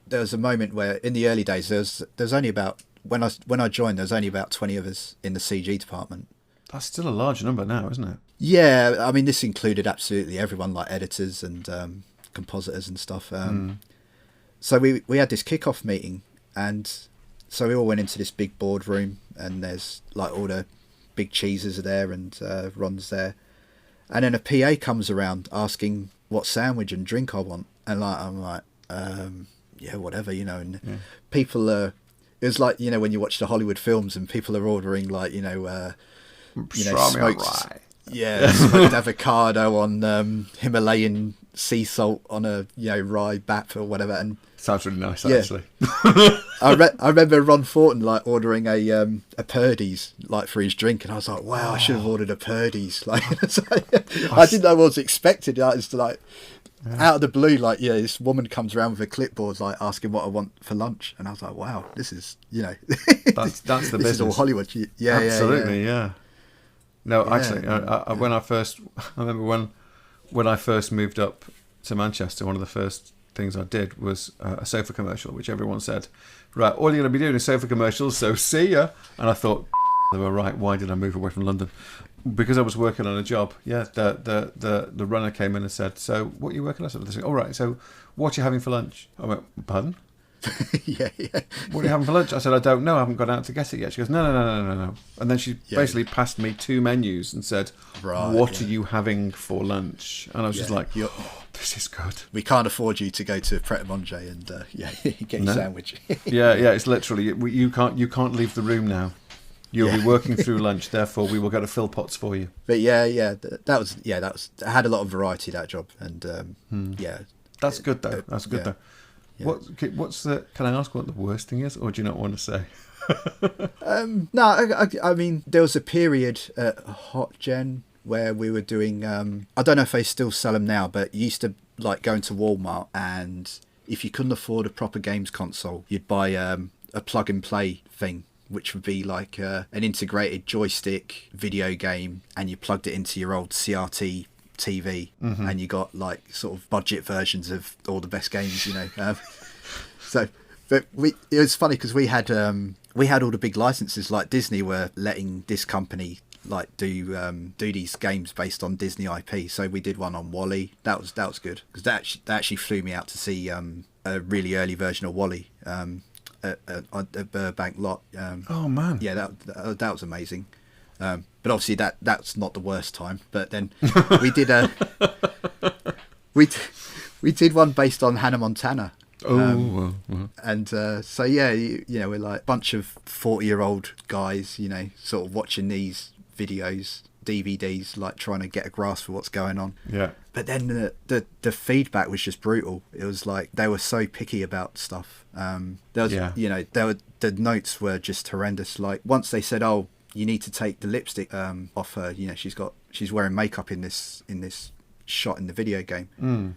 there was a moment where in the early days there's only about when I joined, there was only about 20 of us in the CG department. That's still a large number now, isn't it? Yeah, I mean this included absolutely everyone, like editors and compositors and stuff. So we had this kick-off meeting, and so we all went into this big boardroom, and there's like all the big cheeses are there, and Ron's there, and then a PA comes around asking what sandwich and drink I want, and I'm like, yeah, whatever, you know. And people are, it was like, you know, when you watch the Hollywood films and people are ordering like, smoked, smoked avocado on Himalayan sea salt on a rye bap or whatever, and sounds really nice actually. I remember Ron Thornton like ordering a Purdy's like for his drink, and I was like, wow, I should have ordered a Purdy's. Like, I didn't know what I was expected. It's like out of the blue, like this woman comes around with a clipboard like asking what I want for lunch, and I was like, wow, this is that's the this business. Is all Hollywood. Absolutely, yeah. No, actually, I remember when I first moved up to Manchester, one of the first things I did was a sofa commercial, which everyone said, right, all you're going to be doing is sofa commercials, so see ya. And I thought, they were right, why did I move away from London? Because I was working on a job. The runner came in and said, so what are you working on? I said, all right, so what are you having for lunch? I went, pardon? yeah. What are you having for lunch? I said, I don't know, I haven't gone out to get it yet. She goes, no. And then she basically passed me 2 menus and said, what are you having for lunch? And I was just like, this is good. We can't afford you to go to Pret a Manger and get your sandwich. yeah, it's literally, you can't leave the room now. You'll be working through lunch, therefore we will go to fill pots for you. But that was I had a lot of variety, that job, and that's good though. That's good though. Yeah. Can I ask what the worst thing is, or do you not want to say? No, I mean, there was a period at Hot Gen where we were doing. I don't know if they still sell them now, but you used to like go into Walmart, and if you couldn't afford a proper games console, you'd buy a plug and play thing, which would be like an integrated joystick video game, and you plugged it into your old CRT TV, and you got like sort of budget versions of all the best games, you know. So, but it was funny because we had all the big licenses. Like Disney were letting this company like do these games based on Disney IP. So we did one on Wall-E. That was good because that actually flew me out to see a really early version of Wall-E at Burbank lot. Oh man, yeah, that was amazing. But obviously that's not the worst time. But then we did we did one based on Hannah Montana. And so yeah, you know, we're like a bunch of 40-year-old guys, you know, sort of watching these videos, DVDs, like trying to get a grasp of what's going on. Yeah. But then the feedback was just brutal. It was like they were so picky about stuff. There was, you know, the notes were just horrendous. Like once they said, "Oh, you need to take the lipstick off her," you know, she's wearing makeup in this shot in the video game,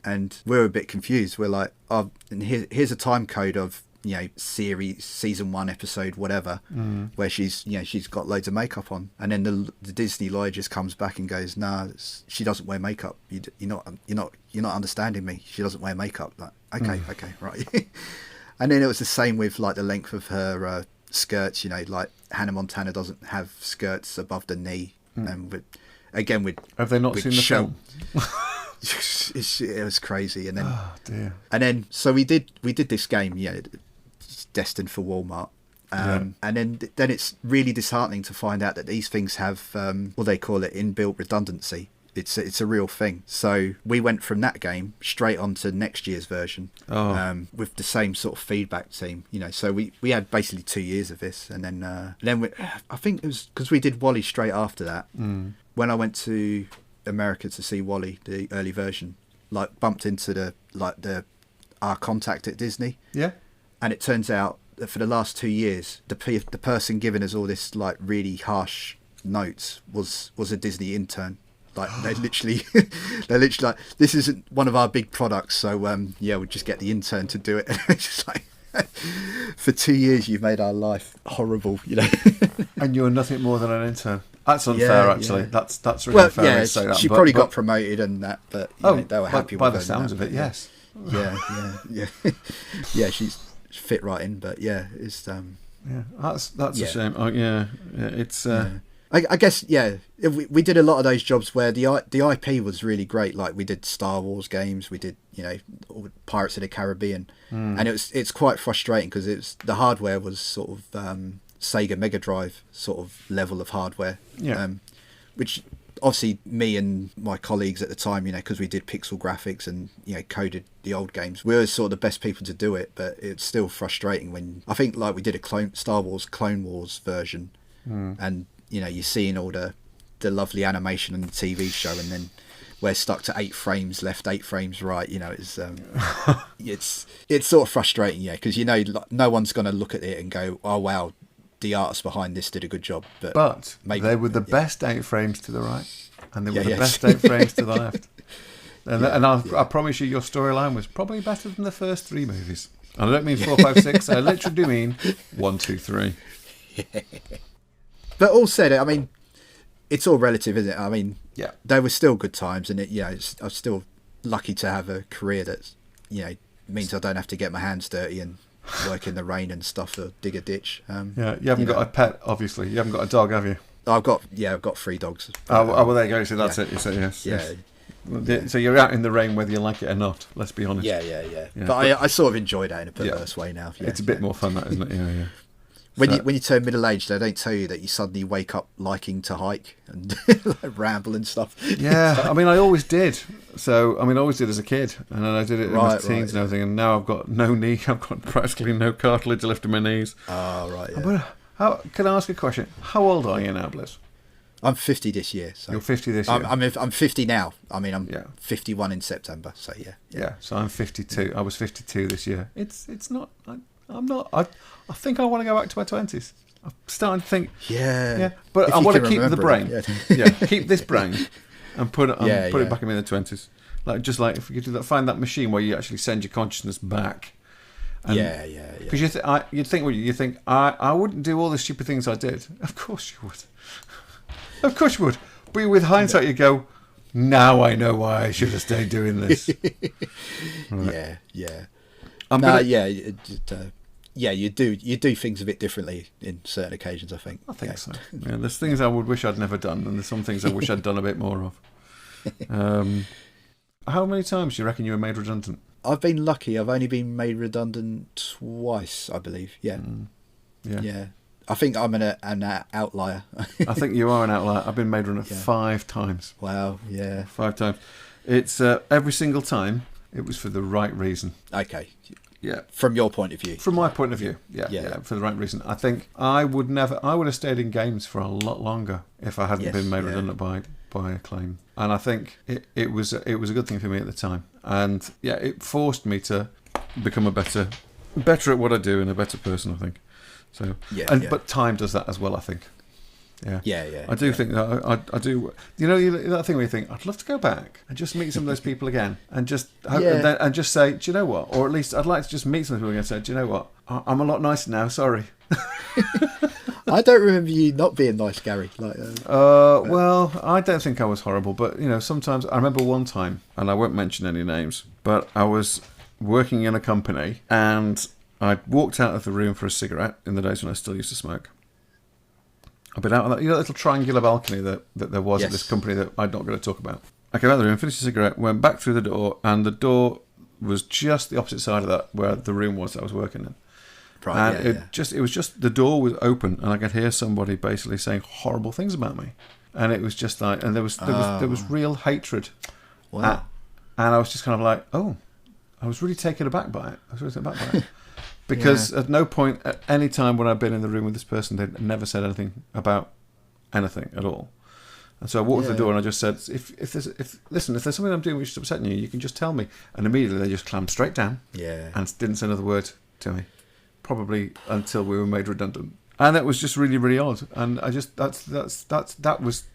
and we're a bit confused. We're like, "Oh, and here's a time code of, you know, season 1 episode whatever, where she's got loads of makeup on," and then the Disney lawyer just comes back and goes, "Nah, she doesn't wear makeup. You're not understanding me. She doesn't wear makeup." Like, okay, right. And then it was the same with like the length of her skirts. You know, like Hannah Montana doesn't have skirts above the knee, and have they not seen the film? It was crazy. And then oh dear. And then so we did this game, it's destined for Walmart, and then it's really disheartening to find out that these things have what they call it, inbuilt redundancy. It's a real thing. So we went from that game straight on to next year's version, with the same sort of feedback team, you know. So we had basically 2 years of this, and then I think it was because we did Wall-E straight after that. When I went to America to see Wall-E, the early version, like bumped into our contact at Disney. Yeah. And it turns out that for the last 2 years, the person giving us all this like really harsh notes was a Disney intern. Like they're literally like, "This isn't one of our big products, so we'll just get the intern to do it." And it's just like, for 2 years you've made our life horrible, you know. And you're nothing more than an intern. That's unfair, actually. Yeah. That's really unfair. Yeah, to say that. She probably got promoted and that, but you know, they were happy with by her the sounds of it. Yes. Yeah. Yeah, she's fit right in, but yeah, it's that's a shame. Oh yeah, it's. I guess we did a lot of those jobs where the IP was really great. Like we did Star Wars games, we did, you know, Pirates of the Caribbean, and it's quite frustrating because the hardware was sort of Sega Mega Drive sort of level of hardware, which obviously me and my colleagues at the time, you know, because we did pixel graphics and, you know, coded the old games, we were sort of the best people to do it. But it's still frustrating when I think like we did a Star Wars Clone Wars version, and you know, you're seeing all the lovely animation on the TV show, and then we're stuck to 8 frames left, 8 frames right. You know, it's sort of frustrating, because you know no one's going to look at it and go, "Oh wow, the artists behind this did a good job." But maybe, they were the best 8 frames to the right, and they were the best 8 frames to the left. And I promise you, your storyline was probably better than the first 3 movies. And I don't mean 4, 5, 6. I literally do mean 1, 2, 3. But all said, I mean, it's all relative, isn't it? I mean, they were still good times, and I'm still lucky to have a career that's, you know, means I don't have to get my hands dirty and work in the rain and stuff or dig a ditch. You haven't got a pet, obviously. You haven't got a dog, have you? I've got 3 dogs. Well, there you go. So that's it. You said yes. Yes. So you're out in the rain whether you like it or not. Let's be honest. Yeah. But I sort of enjoy that in a perverse way now. It's a bit more fun, that, isn't it? Yeah. When you turn middle aged, they don't tell you that you suddenly wake up liking to hike and like ramble and stuff. Yeah, I mean, I always did. So I always did as a kid, and then I did it in my teens and everything. And now I've got no knee. I've got practically no cartilage left in my knees. Oh right. Yeah. But can I ask a question? How old are you now, Blizz? I'm 50 this year. So you're 50 this year. I'm 50 now. I mean, I'm 51 in September. So yeah. So I'm 52. I was 52 this year. It's not. I'm not. I think I want to go back to my 20s. I'm starting to think. Yeah. But If I you want to can keep the remember brain. it, Yeah, keep this brain and put it Yeah, put yeah. it back in the 20s. Just like if you could do that, find that machine where you actually send your consciousness back. Yeah. Because you'd think I wouldn't do all the stupid things I did. Of course you would. Of course you would. But with hindsight, you go, now I know why I should have stayed doing this. Right. Yeah. You do things a bit differently in certain occasions, I think. I think so. Yeah, there's things I would wish I'd never done, and there's some things I wish I'd done a bit more of. How many times do you reckon you were made redundant? I've been lucky. I've only been made redundant twice, I believe. Yeah. Yeah. I think I'm an outlier. I think you are an outlier. I've been made redundant 5 times. Wow. Yeah. 5 times. It's every single time it was for the right reason. Okay. Yeah. From your point of view. From my point of view, yeah, for the right reason. I think I would have stayed in games for a lot longer if I hadn't been made redundant by a claim. And I think it was a good thing for me at the time. And yeah, it forced me to become better at what I do and a better person, I think. So but time does that as well, I think. Yeah. I do think that I do. You know that thing where you think I'd love to go back and just meet some of those people again, and just and just say, do you know what? Or at least I'd like to just meet some of those people again and say, do you know what? I'm a lot nicer now. Sorry. I don't remember you not being nice, Gary. Well, I don't think I was horrible, but sometimes I remember one time, and I won't mention any names, but I was working in a company and I walked out of the room for a cigarette in the days when I still used to smoke. I've been out on that little triangular balcony that there was at this company that I'm not going to talk about. I came out of the room, finished the cigarette, went back through the door, and the door was just the opposite side of that where the room was that I was working in. Right, and it was just the door was open, and I could hear somebody basically saying horrible things about me, and it was just like, and there was real hatred. Wow. And I was just kind of like, I was really taken aback by it. Because at no point at any time when I've been in the room with this person, they'd never said anything about anything at all. And so I walked to the door and I just said, if there's something I'm doing which is upsetting you, you can just tell me. And immediately they just clammed straight down and didn't say another word to me, probably until we were made redundant. And that was just really, really odd. And I just that was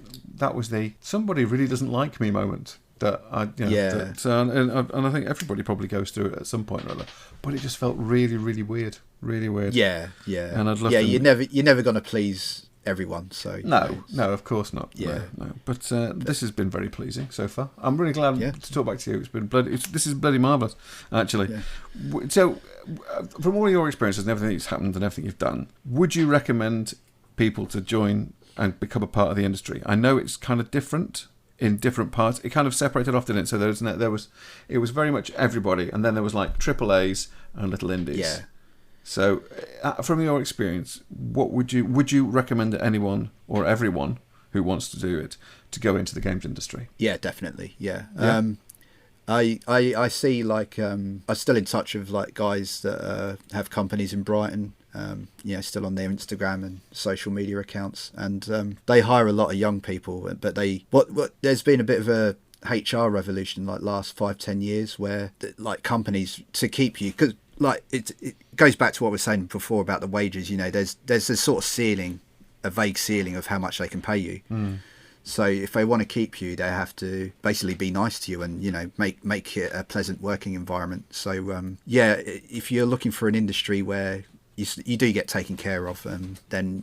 the somebody really doesn't like me moment. And I think everybody probably goes through it at some point or other, but it just felt really, really weird, really weird. Yeah. And I'd love to. You're never going to please everyone, so no, of course not. No. But this has been very pleasing so far. I'm really glad to talk back to you. It's been this is bloody marvellous, actually. Yeah. So, from all your experiences and everything that's happened and everything you've done, would you recommend people to join and become a part of the industry? I know it's kind of different in different parts. It kind of separated off, didn't it? So it was very much everybody, and then there was like triple A's and little indies. Yeah. So, from your experience, what would you recommend to anyone or everyone who wants to do it to go into the games industry? Yeah, definitely. Yeah. I see like I'm still in touch with like guys that have companies in Brighton. Still on their Instagram and social media accounts, and they hire a lot of young people. But there's been a bit of a HR revolution like last 5-10 years where like companies to keep you, because like it goes back to what we were saying before about the wages. There's this sort of ceiling, a vague ceiling of how much they can pay you. So if they want to keep you, they have to basically be nice to you and make it a pleasant working environment. So if you're looking for an industry where you do get taken care of, then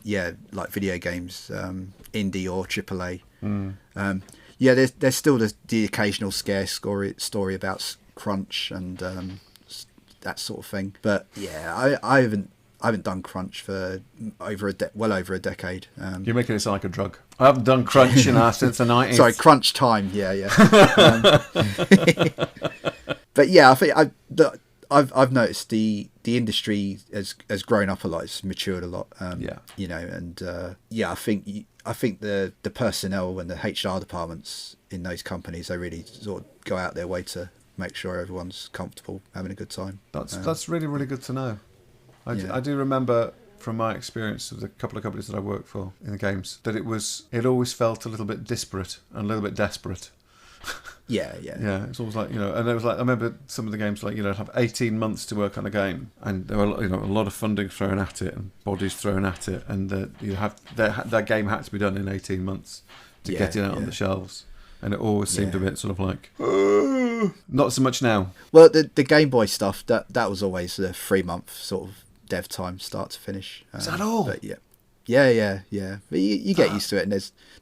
like video games, indie or AAA. There's still the occasional scare story about crunch and that sort of thing. But I haven't done crunch for well over a decade. You're making it sound like a drug. I haven't done crunch since the 90s. Sorry, crunch time. But I think I've noticed the industry has grown up a lot. It's matured a lot. I think the personnel and the HR departments in those companies, they really sort of go out their way to make sure everyone's comfortable, having a good time. That's really, really good to know. I do remember from my experience of the couple of companies that I worked for in the games that it always felt a little bit disparate and a little bit desperate. Yeah. Yeah, it's always like, and it was like, I remember some of the games like, have 18 months to work on a game, and there were, a lot of funding thrown at it and bodies thrown at it, and that game had to be done in 18 months to get it out on the shelves. And it always seemed a bit sort of like, not so much now. Well, the Game Boy stuff, that was always a 3-month sort of dev time, start to finish. Is that all? But yeah. But you get used to it, and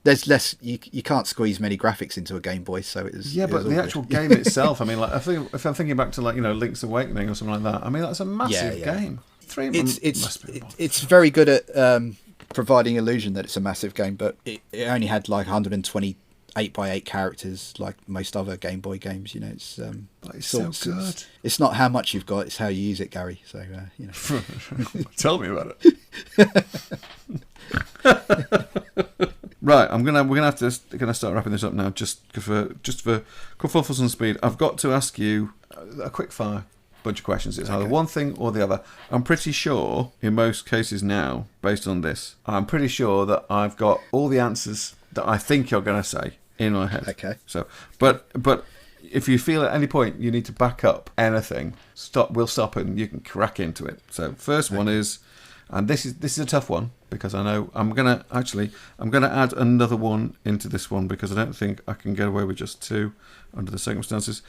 there's less. You can't squeeze many graphics into a Game Boy, so it was. Yeah, but the actual game itself. I mean, like if I'm thinking back to like Link's Awakening or something like that. I mean, that's a massive game. 3 months. It's very good at providing illusion that it's a massive game, but it only had like 128 by 8 characters, like most other Game Boy games. It's but it's so good. It's not how much you've got; it's how you use it, Gary. So Tell me about it. Right, we're gonna have to start wrapping this up now. Just for kerfuffles and speed, I've got to ask you a quick fire bunch of questions. It's either one thing or the other. I'm pretty sure in most cases now, based on this, I'm pretty sure that I've got all the answers that I think you're going to say in my head. Okay. So, but if you feel at any point you need to back up anything, we'll stop and you can crack into it. So, first one is, and this is a tough one because I know I'm gonna add another one into this one because I don't think I can get away with just 2 under the circumstances.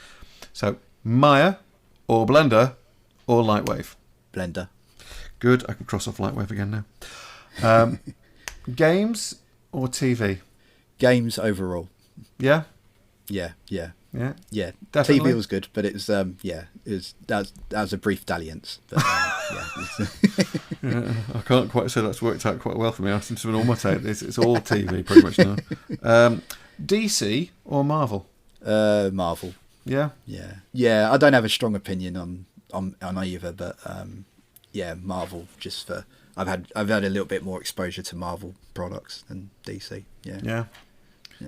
So, Maya or Blender or Lightwave? Blender. Good. I can cross off Lightwave again now. Games or TV? Games overall. Yeah. Yeah. Definitely. TV was good, but it was that was a brief dalliance. But, yeah, I can't quite say that's worked out quite well for me. I seem to have all my tape. It's all TV pretty much now. DC or Marvel? Marvel. Yeah. I don't have a strong opinion on either, but Marvel. Just for I've had a little bit more exposure to Marvel products than DC. Yeah.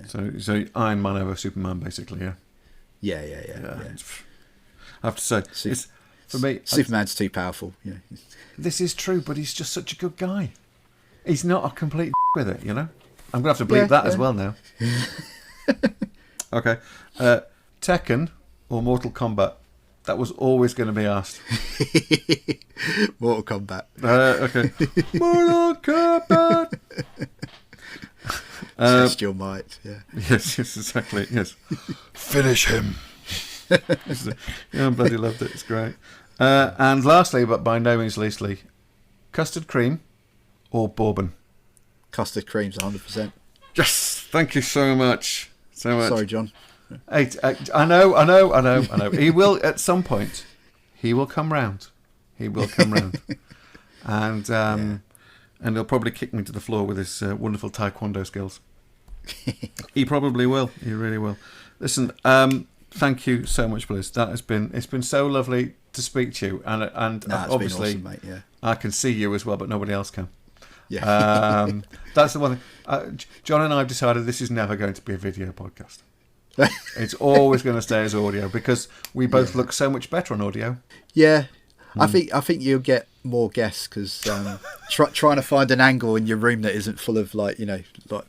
So Iron Man over Superman, basically. Yeah. Yeah. I have to say, it's for me. Superman's too powerful. Yeah. This is true, but he's just such a good guy. He's not a complete with it, I'm gonna have to bleep that as well now. Okay. Tekken or Mortal Kombat? That was always going to be asked. Mortal Kombat. Okay. Mortal Kombat. Test your might. Yeah. Yes, exactly. Yes. Finish him. I bloody loved it. It's great. And lastly, but by no means leastly, custard cream or bourbon? Custard cream's 100%. Yes. Thank you so much. Sorry, John. I know. He will at some point. He will come round. And he'll probably kick me to the floor with his wonderful taekwondo skills. He probably will. He really will. Listen, thank you so much, Blizz. It's been so lovely to speak to you, and obviously been awesome, mate, yeah. I can see you as well, but nobody else can. Yeah. That's the one thing. John and I have decided this is never going to be a video podcast. It's always going to stay as audio because we both look so much better on audio. Yeah, I think you'll get more guests because trying to find an angle in your room that isn't full of like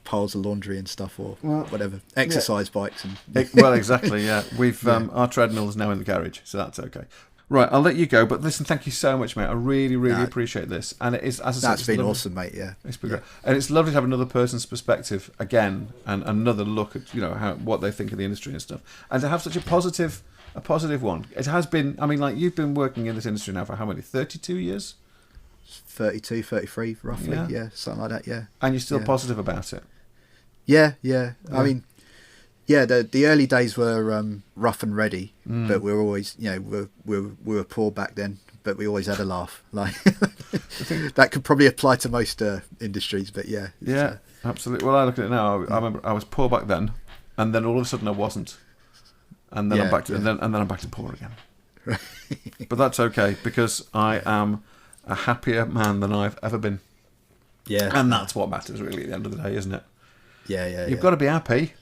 piles of laundry and stuff or whatever, exercise bikes and. Well, exactly. Yeah, we've our treadmill is now in the garage, so that's okay. Right, I'll let you go, but listen, thank you so much, mate. I really, really appreciate this, and it is, as I said, that's been awesome, mate. Yeah, it's been great, and it's lovely to have another person's perspective again, and another look at what they think of the industry and stuff, and to have such a positive one. It has been. I mean, like you've been working in this industry now for how many? 32 years. 32, 33, roughly. Yeah, something like that. Yeah, and you're still positive about it. Yeah. I mean. Yeah, the early days were rough and ready, but we were always, we were poor back then, but we always had a laugh. Like that could probably apply to most industries, but yeah. Yeah, absolutely. Well, I look at it now. I remember I was poor back then, and then all of a sudden I wasn't, and then I'm back to and then I'm back to poor again. But that's okay because I am a happier man than I've ever been. Yeah, and that's what matters really at the end of the day, isn't it? Yeah. You've got to be happy.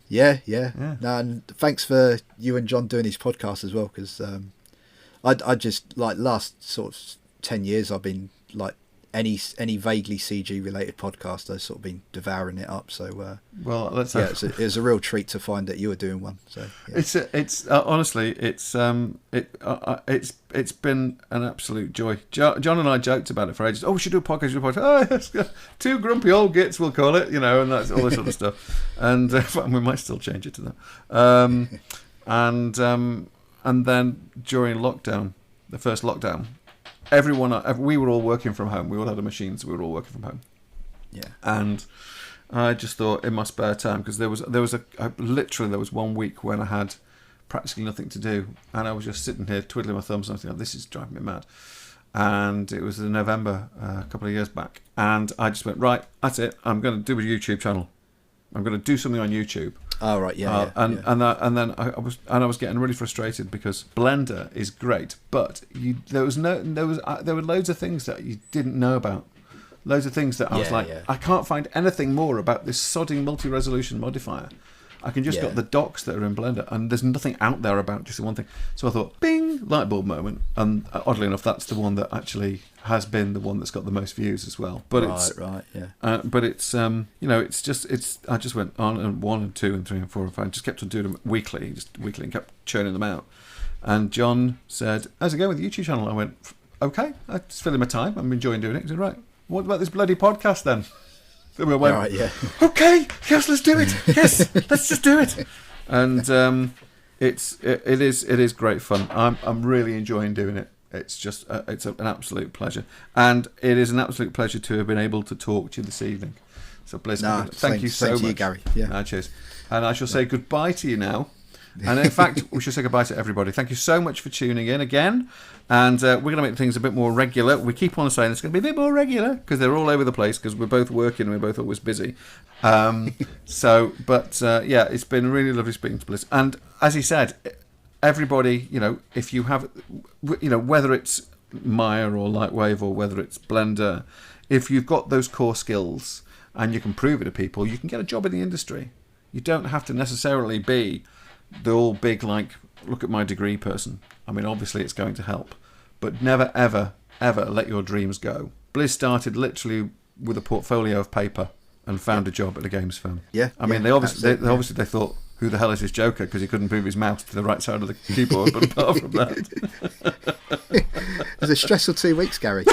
Yeah. No, and thanks for you and John doing these podcasts as well, because I just like last sort of 10 years I've been like any vaguely CG related podcast, I've sort of been devouring it up. So well, let's it was a real treat to find that you were doing one. So yeah. It's honestly it's been an absolute joy. John and I joked about it for ages. Oh, we should do a podcast. Oh, yes, two grumpy old gits, we'll call it. And that's all this sort of stuff. And we might still change it to that. And then during lockdown, the first lockdown, we were all working from home. We all had a machine, so we were all working from home. Yeah. And I just thought in my spare time, because there was literally 1 week when I had practically nothing to do, and I was just sitting here twiddling my thumbs, and I was thinking, this is driving me mad. And it was in November, a couple of years back, and I just went, right, that's it. I'm going to do a YouTube channel. I'm going to do something on YouTube. Oh right, yeah. And then I was getting really frustrated because Blender is great, but there were loads of things that you didn't know about. Loads of things that I was like, I can't find anything more about this sodding multi-resolution modifier. I can just got the docs that are in Blender, and there's nothing out there about just the one thing. So I thought, bing, light bulb moment. And oddly enough, that's the one that actually has been the one that's got the most views as well. But right, but it's I just went on and 1 and 2 and 3 and 4 and 5. Just kept on doing them weekly, and kept churning them out. And John said, "How's it going with the YouTube channel?" I went, "Okay, it's filling my time. I'm enjoying doing it." He said, "Right, what about this bloody podcast then?" Then we went, okay, yes, let's do it. Yes, let's just do it. And it is great fun. I'm really enjoying doing it. It's just it's an absolute pleasure, and it is an absolute pleasure to have been able to talk to you this evening. So Blizz, thank you so much, you, Gary. Yeah. Cheers. And I shall say goodbye to you now. And in fact, we should say goodbye to everybody. Thank you so much for tuning in again. And we're going to make things a bit more regular. We keep on saying it's going to be a bit more regular because they're all over the place because we're both working and we're both always busy. It's been really lovely speaking to Blizz. And as he said, everybody, if you have, whether it's Maya or Lightwave or whether it's Blender, if you've got those core skills and you can prove it to people, you can get a job in the industry. You don't have to necessarily be the all big, look at my degree person. I mean, obviously it's going to help, but never, ever, ever let your dreams go. Blizz started literally with a portfolio of paper and found a job at a games firm. Yeah. I mean, they obviously thought, who the hell is this joker? Because he couldn't move his mouse to the right side of the keyboard. But apart from that, it was a stressful 2 weeks, Gary.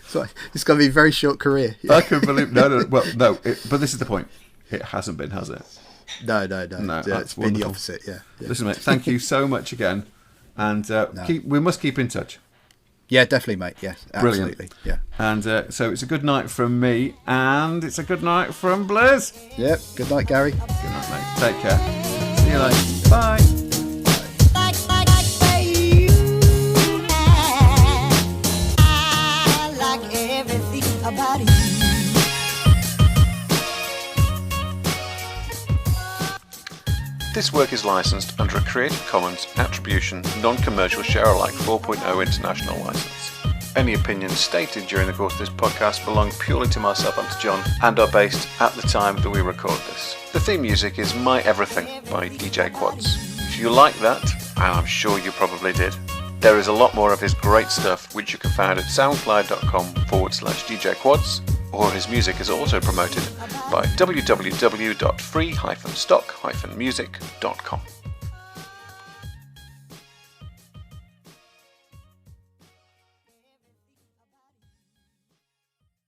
So it's going to be a very short career. I can believe but this is the point. It hasn't been, has it? No. It's been the opposite. Yeah. Listen, mate, thank you so much again, and we must keep in touch. Yeah, definitely, mate. Yeah, absolutely. Brilliant. Yeah. And so it's a good night from me, and it's a good night from Blizz. Yep. Good night, Gary. Good night, mate. Take care. See you later. Bye. I like everything about you. This work is licensed under a Creative Commons Attribution Non-Commercial Share-alike 4.0 International License. Any opinions stated during the course of this podcast belong purely to myself and to John and are based at the time that we record this. The theme music is My Everything by DJ Quads. If you like that, and I'm sure you probably did, there is a lot more of his great stuff which you can find at soundcloud.com/DJ Quads, or his music is also promoted by www.free-stock-music.com.